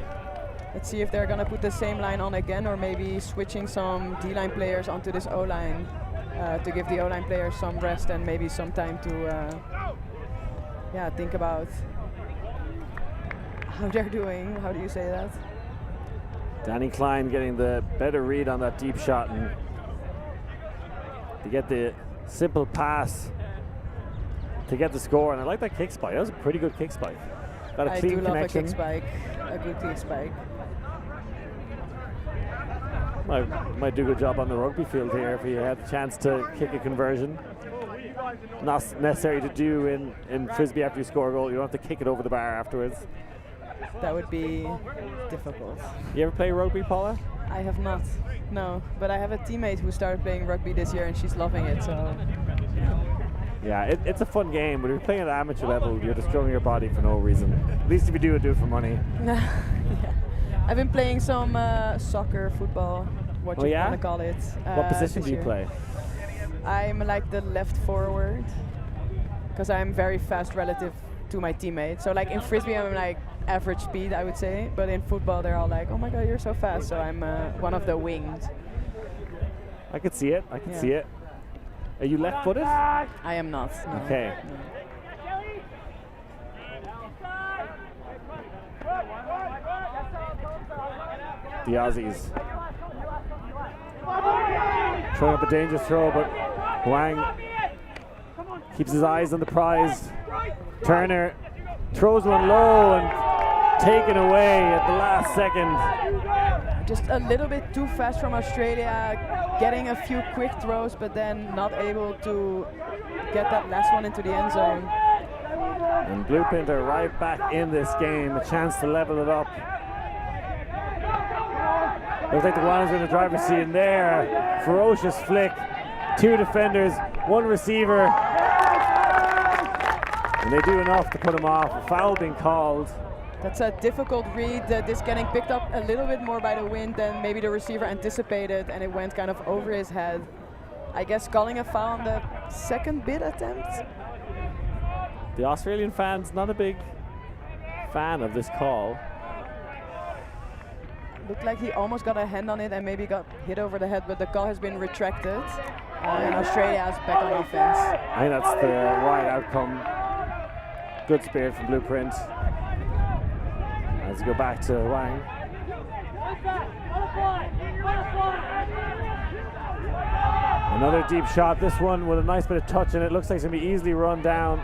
Let's see if they're going to put the same line on again, or maybe switching some D-line players onto this O-line to give the O-line players some rest and maybe some time to think about how they're doing. How do you say that? Danny Klein getting the better read on that deep shot and to get the simple pass to get the score. And I like that kick spike. That was a pretty good kick spike. Got a clean connection. I do love a kick spike, a good kick spike. Might do a good job on the rugby field here if he had the chance to kick a conversion. Not necessary to do in Frisbee after you score a goal. You don't have to kick it over the bar afterwards. That would be difficult. You ever play rugby, Paula? I have not, no. But I have a teammate who started playing rugby this year and she's loving it, so. Yeah, it's a fun game, but if you're playing at amateur level, you're destroying your body for no reason. At least if you do it for money. Yeah. I've been playing some soccer, football, what you want to call it. What position do you play? I'm like the left forward, because I'm very fast relative to my teammates. So like in Frisbee, I'm like average speed, I would say. But in football, they're all like, oh my God, you're so fast. So I'm one of the winged. I could see it. I can see it. Are you left-footed? I am not. No. Okay. No. The Aussies throwing up a dangerous throw, but Huang keeps his eyes on the prize. Turner throws one low and taken away at the last second. Just a little bit too fast from Australia, getting a few quick throws, but then not able to get that last one into the end zone. And Blueprint are right back in this game, a chance to level it up. Looks like the Goannas are in the driver's seat in there. Ferocious flick, 2 defenders, 1 receiver. And they do enough to put him off. A foul being called. That's a difficult read. This getting picked up a little bit more by the wind than maybe the receiver anticipated, and it went kind of over his head. I guess calling a foul on the second bid attempt. The Australian fans not a big fan of this call. Looked like he almost got a hand on it and maybe got hit over the head, but the call has been retracted. And Australia is back on offense. I think that's the right outcome. Good spirit from Blueprint. Let's go back to Wang. Another deep shot. This one with a nice bit of touch in it. Looks like it's going to be easily run down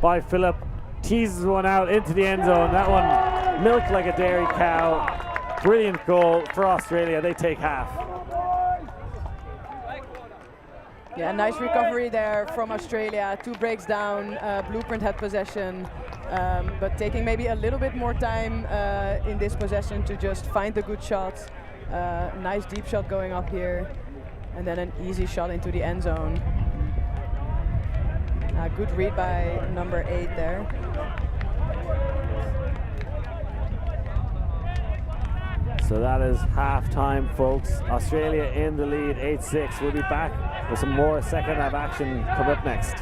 by Philip. Teases one out into the end zone. That one milked like a dairy cow. Brilliant goal for Australia. They take half. Yeah, nice recovery there from Australia. 2 breaks down. Blueprint had possession, but taking maybe a little bit more time in this possession to just find the good shot. Nice deep shot going up here, and then an easy shot into the end zone. Good read by number 8 there. So that is halftime, folks. Australia in the lead, 8-6. We'll be back with some more second half action coming up next.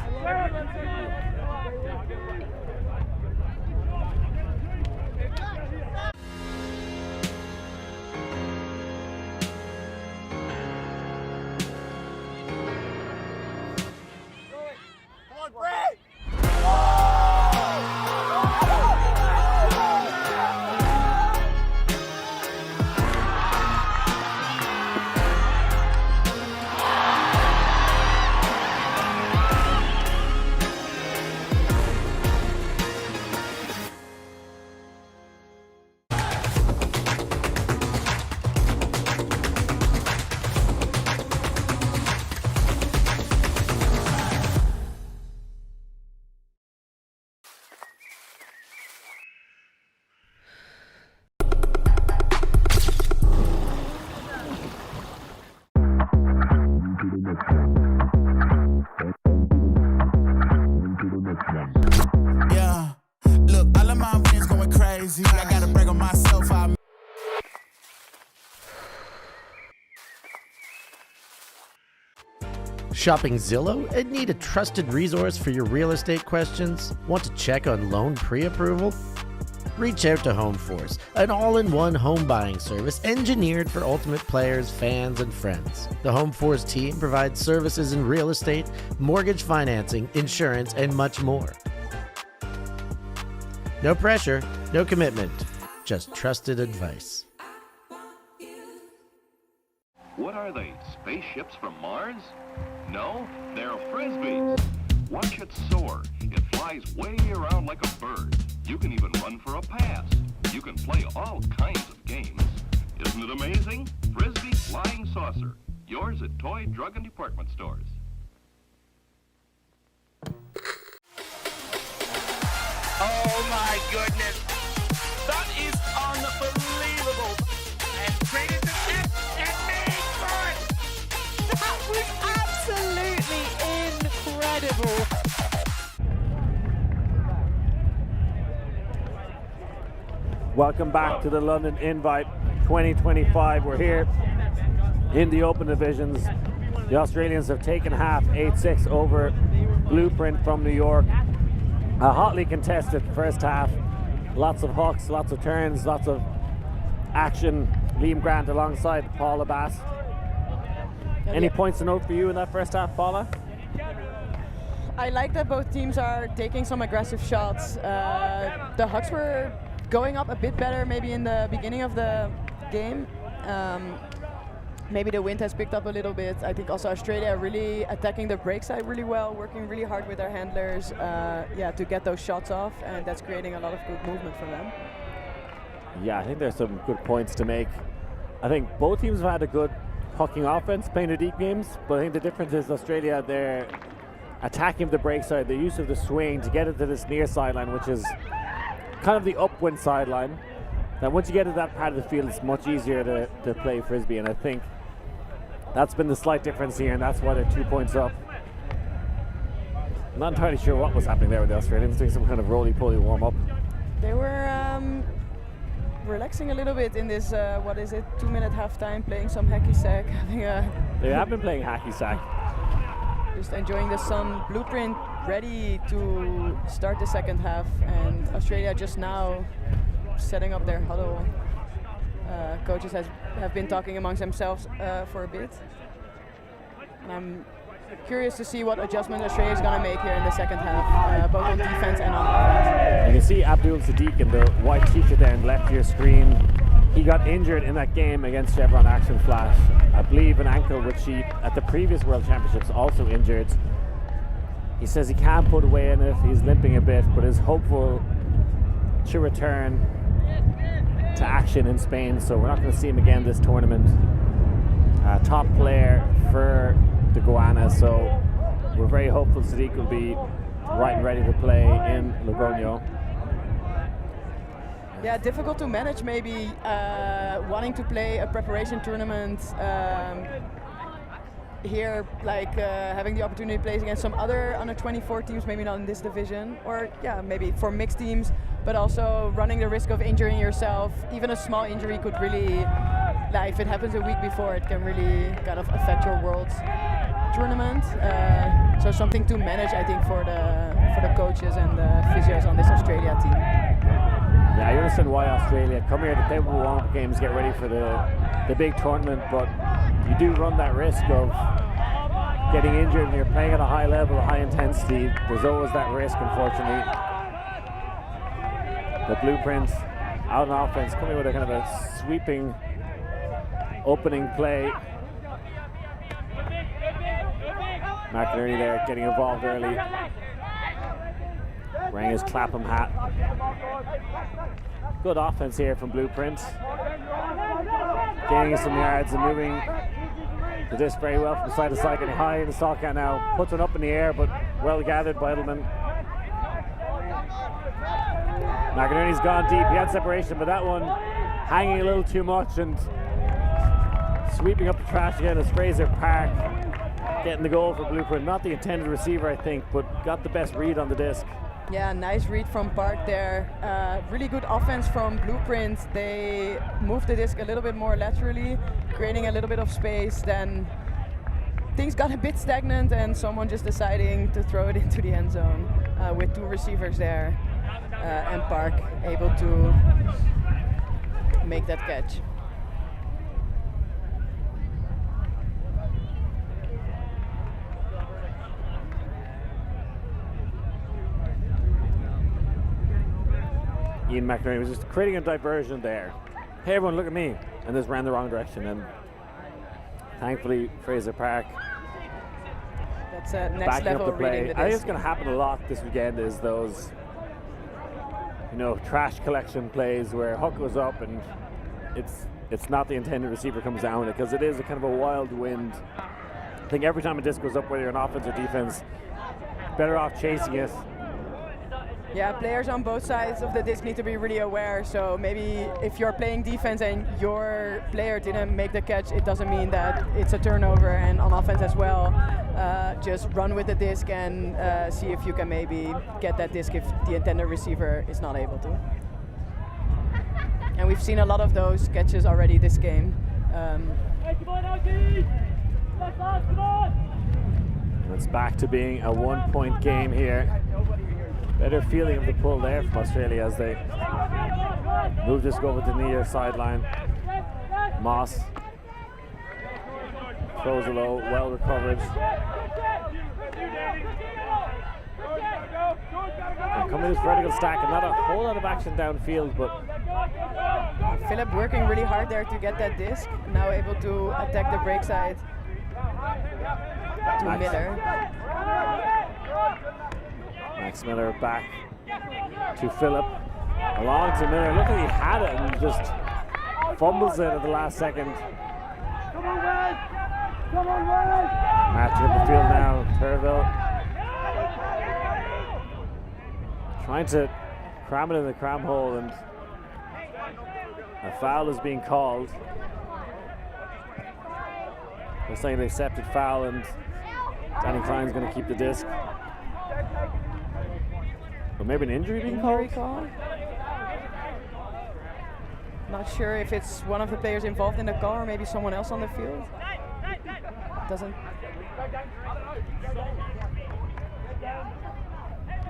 Yeah, look, all of my wins going crazy. I gotta brag on myself. Shopping Zillow and need a trusted resource for your real estate questions? Want to check on loan pre-approval? Reach out to HomeForce, an all-in-one home buying service engineered for ultimate players, fans, and friends. The HomeForce team provides services in real estate, mortgage financing, insurance, and much more. No pressure, no commitment, just trusted advice. What are they, spaceships from Mars? No, they're Frisbees. Watch it soar. It flies way around like a bird. You can even run for a pass. You can play all kinds of games. Isn't it amazing? Frisbee Flying Saucer. Yours at toy, drug, and department stores. Oh my goodness. That is unbelievable. And traded the net and made fun. That was absolutely incredible. Welcome back to the London Invite 2025. We're here in the open divisions. The Australians have taken half, 8-6 over Blueprint from New York. A hotly contested first half. Lots of hooks, lots of turns, lots of action. Liam Grant alongside Paula Bass. Any points to note for you in that first half, Paula? I like that both teams are taking some aggressive shots. The Hucks were going up a bit better maybe in the beginning of the game. Maybe the wind has picked up a little bit. I think also Australia really attacking the break side really well, working really hard with their handlers to get those shots off, and that's creating a lot of good movement for them. Yeah, I think there's some good points to make. I think both teams have had a good hooking offense playing the deep games, but I think the difference is Australia, they're attacking the break side, the use of the swing to get into this near sideline, which is kind of the upwind sideline. Now once you get to that part of the field, it's much easier to play Frisbee, and I think that's been the slight difference here, and that's why they're 2 points up. I'm not entirely sure what was happening there with the Australians, doing some kind of roly-poly warm-up. They were relaxing a little bit in this, 2-minute halftime, playing some hacky sack. They have been playing hacky sack. just enjoying the sun. Blueprint ready to start the second half, and Australia just now setting up their huddle. Coaches have been talking amongst themselves for a bit. And I'm curious to see what adjustment Australia is going to make here in the second half, both on defense and on offense. You can see Abdul Sadiq in the white t-shirt there on the left of your screen. He got injured in that game against Chevron Action Flash. I believe an ankle which he, at the previous World Championships, also injured. He says he can't put away in it, he's limping a bit, but is hopeful to return to action in Spain, so we're not going to see him again this tournament. Top player for the Goannas, so we're very hopeful Sadiq will be right and ready to play in Logroño. Yeah, difficult to manage maybe wanting to play a preparation tournament here, like having the opportunity to play against some other under 24 teams, maybe not in this division, or yeah, maybe for mixed teams, but also running the risk of injuring yourself. Even a small injury could really, like if it happens a week before, it can really kind of affect your world's tournament. So something to manage, I think, for the coaches and the physios on this Australia team. Yeah, I understand why Australia come here to play warm-up games, get ready for the big tournament, but you do run that risk of getting injured when you're playing at a high level, high intensity. There's always that risk, unfortunately. The Blueprints out on offense, coming with a kind of a sweeping opening play. McInerney there getting involved early. Wearing his Clapham hat. Good offense here from Blueprint. Gaining some yards and moving the disc very well from side to side, getting high in the stock count now. Puts it up in the air, but well gathered by Edelman. McInerney's gone deep. He had separation, but that one hanging a little too much and sweeping up the trash again is Fraser Park. Getting the goal for Blueprint. Not the intended receiver, I think, but got the best read on the disc. Yeah, nice read from Park there. Really good offense from Blueprint. They moved the disc a little bit more laterally, creating a little bit of space. Then things got a bit stagnant and someone just deciding to throw it into the end zone with two receivers there. And Park able to make that catch. Ian McInerney was just creating a diversion there. Hey everyone, look at me. And this ran the wrong direction. And thankfully, Fraser Park That's next backing level up the play. reading the I think disc. it's going to happen a lot this weekend is those, you know, trash collection plays where hook goes up and it's not the intended receiver comes down with it, because it is a kind of a wild wind. I think every time a disc goes up, whether you're on offense or defense, better off chasing it. Yeah, players on both sides of the disc need to be really aware. So maybe if you're playing defense and your player didn't make the catch, it doesn't mean that it's a turnover. And on offense as well, just run with the disc and see if you can maybe get that disc if the intended receiver is not able to. And we've seen a lot of those catches already this game. And it's back to being a 1-point game here. Better feeling of the pull there from Australia as they move this over to the near sideline. Moss throws it low, well recovered. And coming this vertical stack, and not a whole lot of action downfield, but Philip working really hard there to get that disc. Now able to attack the break side to Miller. Max Miller back to Phillip, along to Miller. Look like he had it and just fumbles it at the last second. Matching up the field now, Turville trying to cram it in the cram hole, and a foul is being called. They're saying they accepted foul, and Danny Klein's going to keep the disc. Or maybe an injury being called? Not sure if it's one of the players involved in the call or maybe someone else on the field.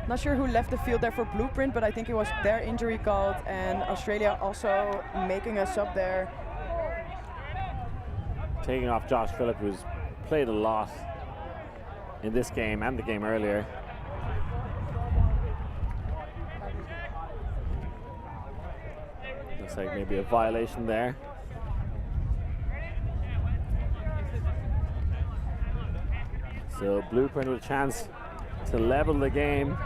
Not sure who left the field there for Blueprint, but I think it was their injury called, and Australia also making a sub there. Taking off Josh Phillip, who's played a lot in this game and the game earlier. Looks like maybe a violation there. So Blueprint with a chance to level the game.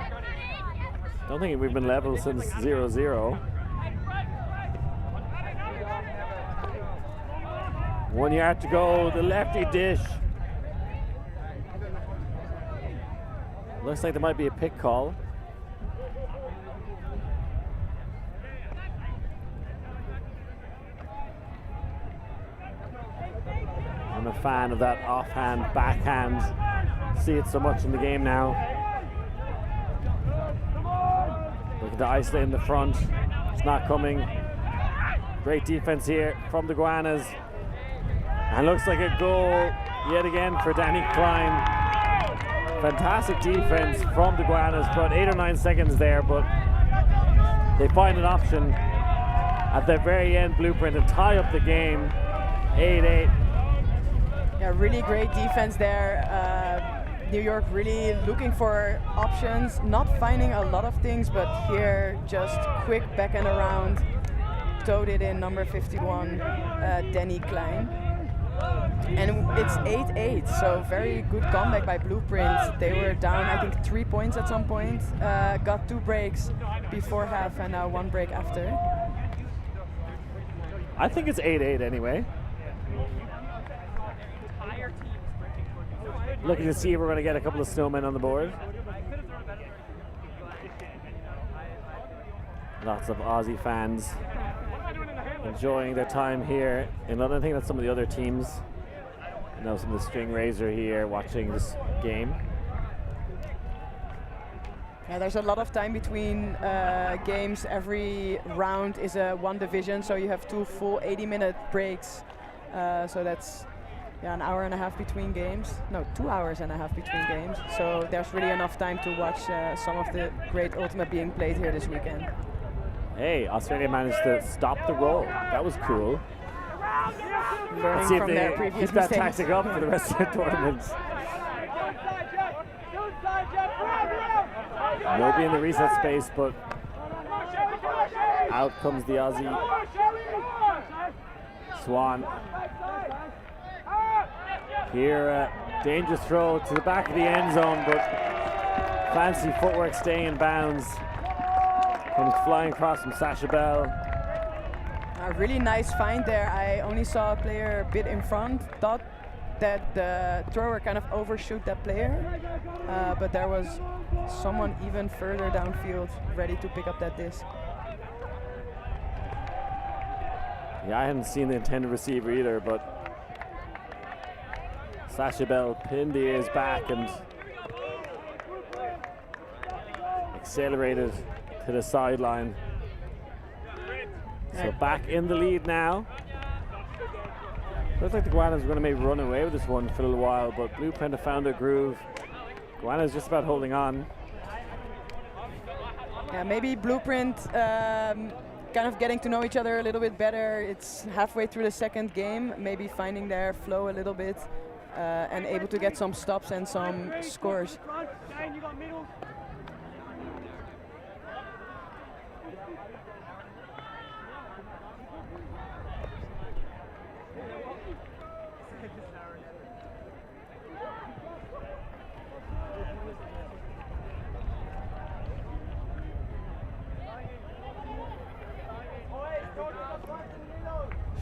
Don't think we've been level since 0-0. 1 yard to go, the lefty dish. Looks like there might be a pick call. I'm a fan of that offhand, backhand. See it so much in the game now. Looking to isolate in the front. It's not coming. Great defense here from the Goannas. And looks like a goal yet again for Danny Klein. Fantastic defense from the Goannas. About 8 or 9 seconds there, but they find an option at the very end, Blueprint, to tie up the game. 8-8. Yeah, really great defense there. New York really looking for options, not finding a lot of things, but here just quick back and around. Towed it in, number 51, Danny Klein. And it's 8-8, so very good comeback by Blueprint. They were down, I think, 3 points at some point. Got 2 breaks before half and now 1 break after. I think it's 8-8 anyway. Looking to see if we're going to get a couple of snowmen on the board. Lots of Aussie fans enjoying their time here in London. I think that's some of the other teams. I know some of the string raiser here watching this game. Yeah, there's a lot of time between games. Every round is a 1 division, so you have 2 full 80-minute breaks. So that's an hour and a half between games. No, 2 hours and a half between games. So there's really enough time to watch some of the great Ultimate being played here this weekend. Hey, Australia managed to stop the roll. That was cool. Learning Let's see if from they their previous keep that mistakes. tactic up for the rest of the tournament. Nobody in the reset space, but out comes the Aussie Swan. Here, dangerous throw to the back of the end zone, but fancy footwork staying in bounds. Comes flying across from Sasha Bell. A really nice find there. I only saw a player a bit in front. Thought that the thrower kind of overshoot that player, but there was someone even further downfield ready to pick up that disc. Yeah, I hadn't seen the intended receiver either, but Sasha Bell pinned the ears back and accelerated to the sideline. So back in the lead now. Looks like the Goannas are going to maybe run away with this one for a little while, but Blueprint have found a groove. Goannas just about holding on. Yeah, maybe Blueprint kind of getting to know each other a little bit better. It's halfway through the second game, maybe finding their flow a little bit and able to get some stops and some scores.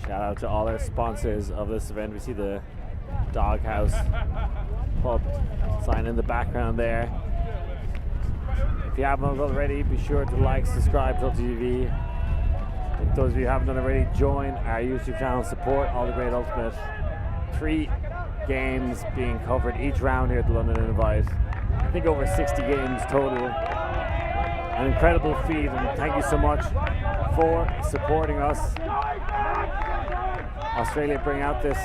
Shout out to all our sponsors of this event. We see the Doghouse pub sign in the background there. If you haven't already, be sure to like, subscribe to ULTI.TV. If those of you who haven't done already, join our YouTube channel, support all the great Ultimate. 3 games being covered each round here at the London Invite. I think over 60 games total. An incredible feat, and thank you so much for supporting us. Australia bring out this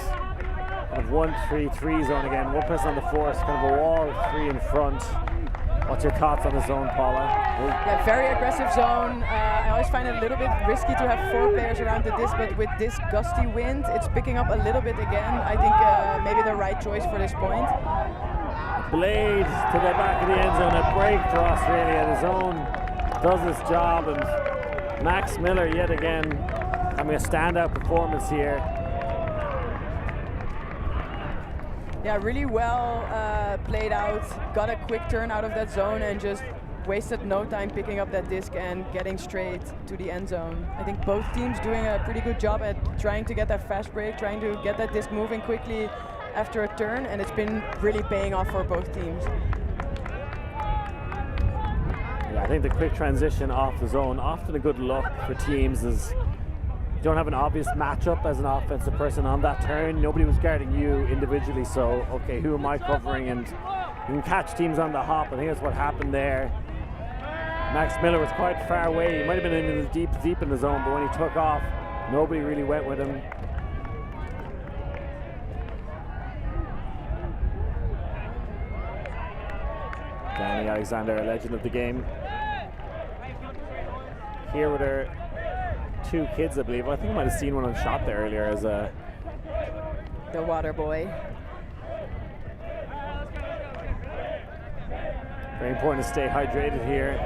Kind of 1-3-3 zone again. One person on the force, kind of a wall, 3 in front. What's your thoughts on the zone, Paula? Yeah, very aggressive zone. I always find it a little bit risky to have 4 players around the disc, but with this gusty wind, it's picking up a little bit again. I think maybe the right choice for this point. Blade to the back of the end zone, a break for Australia. The zone does its job, and Max Miller yet again having a standout performance here. Yeah, really well played out, got a quick turn out of that zone and just wasted no time picking up that disc and getting straight to the end zone. I think both teams doing a pretty good job at trying to get that fast break, trying to get that disc moving quickly after a turn, and it's been really paying off for both teams. Yeah, I think the quick transition off the zone, often a good look for teams, is you don't have an obvious matchup as an offensive person on that turn. Nobody was guarding you individually, so okay, who am I covering? And you can catch teams on the hop. I think that's what happened there. Max Miller was quite far away. He might have been in the deep in the zone, but when he took off, nobody really went with him. Danny Alexander, a legend of the game. Here with her 2 kids, I believe. I think I might have seen one on shot there earlier as a... The water boy. Very important to stay hydrated here.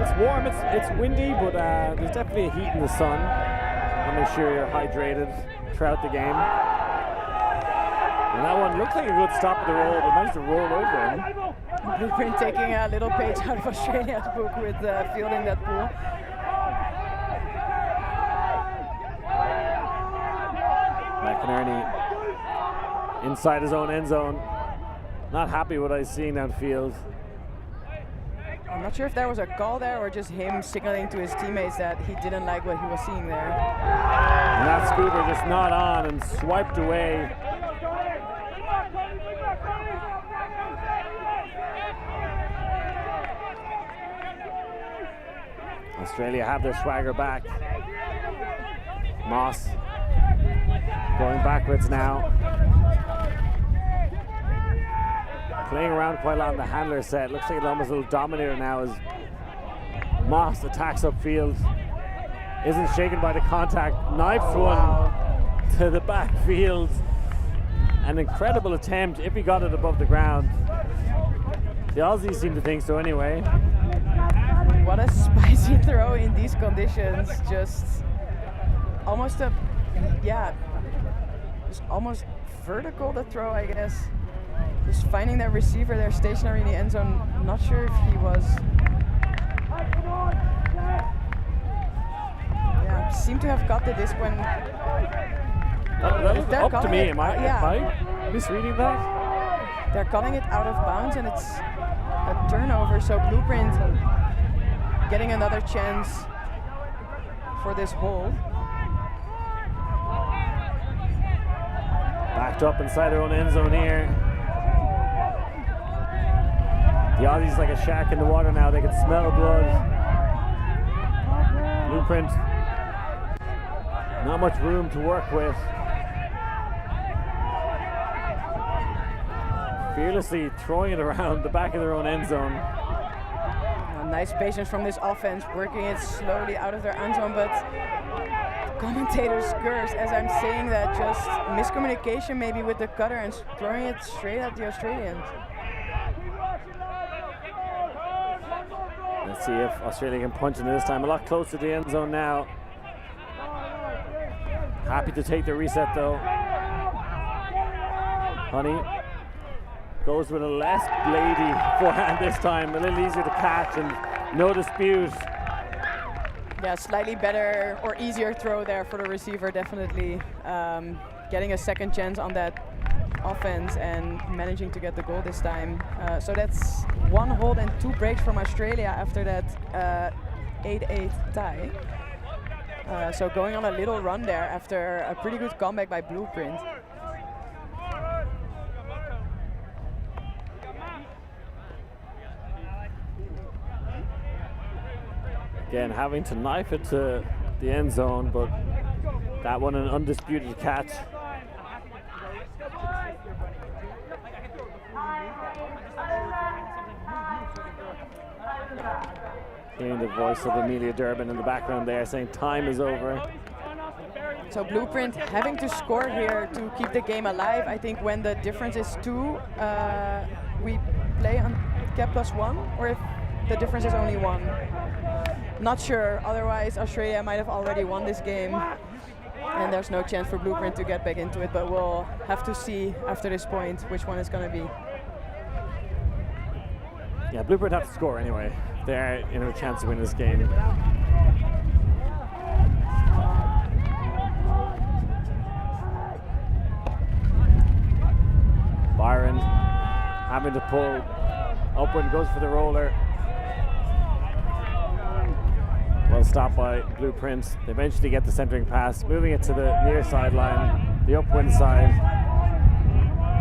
It's warm, it's windy, but there's definitely a heat in the sun. I'll make sure you're hydrated throughout the game. And that one looks like a good stop at the roll, but managed to roll over him. Blueprint taking a little page out of Australia's book with fielding that pool. McInerney inside his own end zone. Not happy with what he's seeing downfield. I'm not sure if there was a call there or just him signaling to his teammates that he didn't like what he was seeing there. And that scooper just not on and swiped away. Australia have their swagger back. Moss going backwards now. Playing around quite a lot in the handler set. Looks like it's almost a little dominator now as Moss attacks upfield. Isn't shaken by the contact. Knifes one to the backfield. An incredible attempt if he got it above the ground. The Aussies seem to think so anyway. What a spicy throw in these conditions. Just almost a, yeah, just almost vertical the throw, I guess. Just finding that receiver there stationary in the end zone. Not sure if he was. Yeah, seemed to have got the disc when. That was up to me. Am I misreading that? They're calling it out of bounds and it's a turnover. So Blueprint getting another chance for this hold. Backed up inside their own end zone here. The Aussies like a shark in the water now. They can smell blood. Blueprint, not much room to work with. Fearlessly throwing it around the back of their own end zone. Nice patience from this offense, working it slowly out of their end zone, but commentators curse as I'm saying that, just miscommunication maybe with the cutter and throwing it straight at the Australians. Let's see if Australia can punch in this time. A lot closer to the end zone now. Happy to take the reset though. Honey goes with a less bladey forehand this time, a little easier to catch and no dispute. Yeah, slightly better or easier throw there for the receiver, definitely. Getting a second chance on that offense and managing to get the goal this time. So that's 1 hold and 2 breaks from Australia after that 8-8 tie. So going on a little run there after a pretty good comeback by Blueprint. Again, having to knife it to the end zone, but that one an undisputed catch. Hearing the voice of Amelia Durbin in the background there saying time is over. So Blueprint having to score here to keep the game alive. I think when the difference is 2, we play on cap +1, or if the difference is only 1. Not sure, otherwise Australia might have already won this game and there's no chance for Blueprint to get back into it, but we'll have to see after this point which one it's going to be. Yeah, Blueprint have to score anyway. They're in a chance to win this game. Byron having to pull upward, goes for the roller. Well stopped by Blueprint. They eventually get the centering pass, moving it to the near sideline, the upwind side.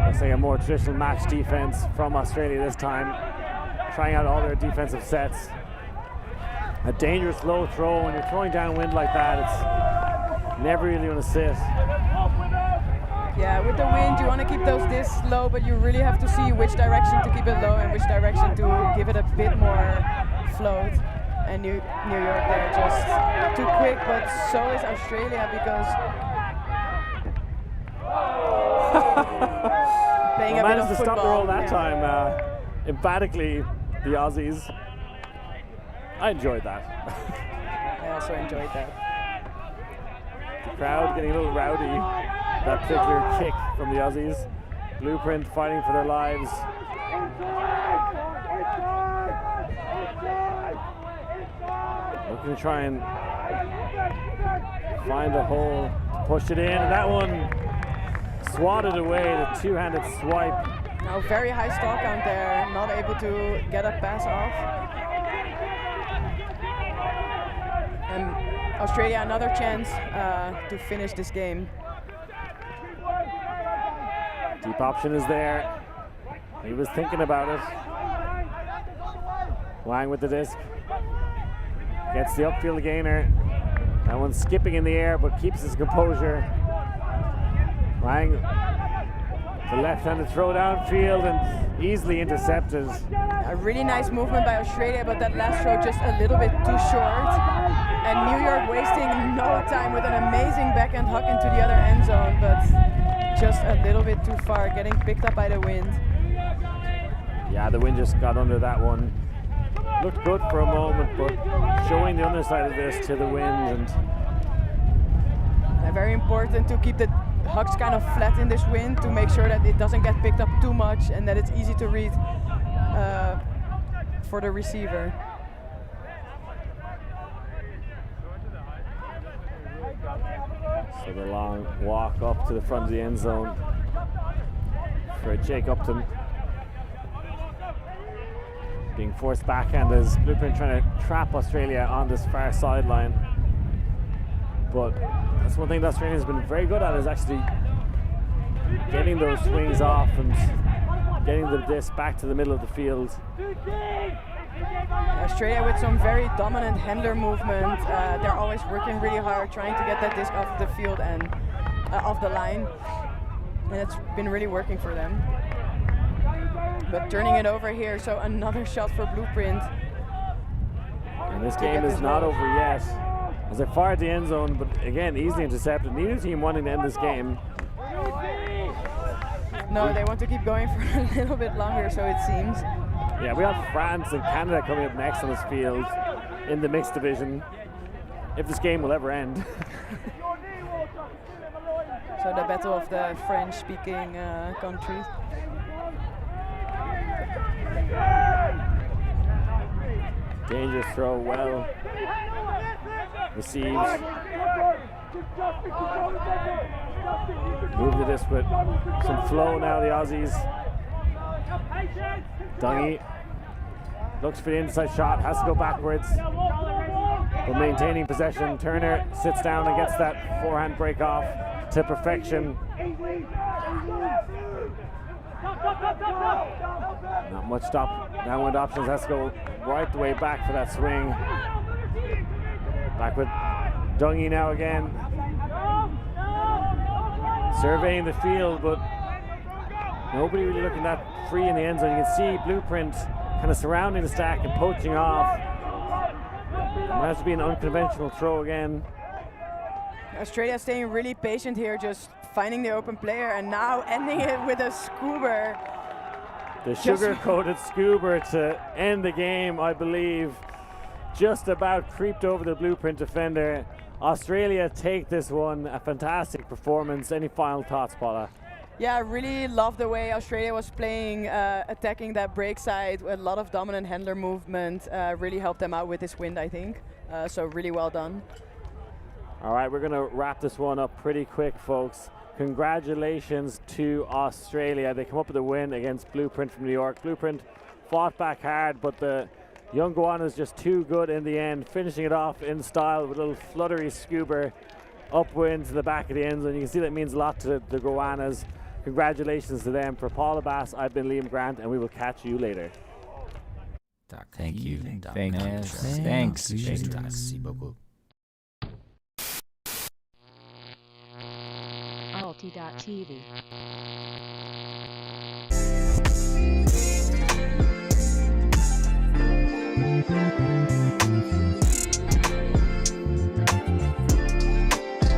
Looks like a more traditional match defense from Australia this time, trying out all their defensive sets. A dangerous low throw. When you're throwing downwind like that, it's never really going to sit. Yeah, with the wind you want to keep those this low, but you really have to see which direction to keep it low and which direction to give it a bit more float. And New York there just too quick, but so is Australia because playing a bit managed of to stop the football. roll that time emphatically, the Aussies. I enjoyed that. I also enjoyed that. The crowd getting a little rowdy. That particular kick from the Aussies. Blueprint fighting for their lives. Looking to try and find a hole, push it in, and that one swatted away, the two-handed swipe. Now very high stall count there, not able to get a pass off. And Australia another chance to finish this game. Deep option is there. He was thinking about it. Wang with the disc. Gets the upfield gainer. That one's skipping in the air but keeps his composure. Wang, the left-handed throw downfield and easily intercepted. A really nice movement by Australia, but that last throw just a little bit too short. And New York wasting no time with an amazing backhand hook into the other end zone, but just a little bit too far, getting picked up by the wind. Yeah, the wind just got under that one. Looked good for a moment, but showing the underside of this to the wind. And very important to keep the hucks kind of flat in this wind to make sure that it doesn't get picked up too much and that it's easy to read for the receiver. So the long walk up to the front of the end zone for Jake Upton. Being forced backhand as Blueprint trying to trap Australia on this far sideline. But that's one thing that Australia has been very good at, is actually getting those swings off and getting the disc back to the middle of the field. Australia with some very dominant handler movement. They're always working really hard trying to get that disc off the field and off the line. And it's been really working for them. But turning it over here, so another shot for Blueprint. And this game is not over yet, as they fired the end zone, but again, easily intercepted. Neither team wanting to end this game. No, they want to keep going for a little bit longer, so it seems. Yeah, we have France and Canada coming up next on this field in the mixed division, if this game will ever end. So the battle of the French-speaking countries. Dangerous throw, well received. Move the disc with some flow now, the Aussies. Dungy looks for the inside shot, has to go backwards. But maintaining possession, Turner sits down and gets that forehand break off to perfection. Not much downwind options, has to go right the way back for that swing. Back with Dungy now again. Surveying the field, but nobody really looking that free in the end zone. You can see Blueprint kind of surrounding the stack and poaching off. Might have to be an unconventional throw again. Australia staying really patient here, just finding the open player and now ending it with a scuba. The sugar-coated scuba to end the game, I believe, just about creeped over the blueprint defender. Australia take this one, a fantastic performance. Any final thoughts, Paula? Yeah, I really love the way Australia was playing, attacking that break side with a lot of dominant handler movement. Really helped them out with this win, I think. So really well done. All right, we're going to wrap this one up pretty quick, folks. Congratulations to Australia. They come up with a win against Blueprint from New York. Blueprint fought back hard, but the young Goannas just too good in the end, finishing it off in style with a little fluttery scuba upwind to the back of the end zone. You can see that means a lot to the Goannas. Congratulations to them. For Paula Bass, I've been Liam Grant, and we will catch you later. Thank you. Thanks. Merci beaucoup. ULTI.TV.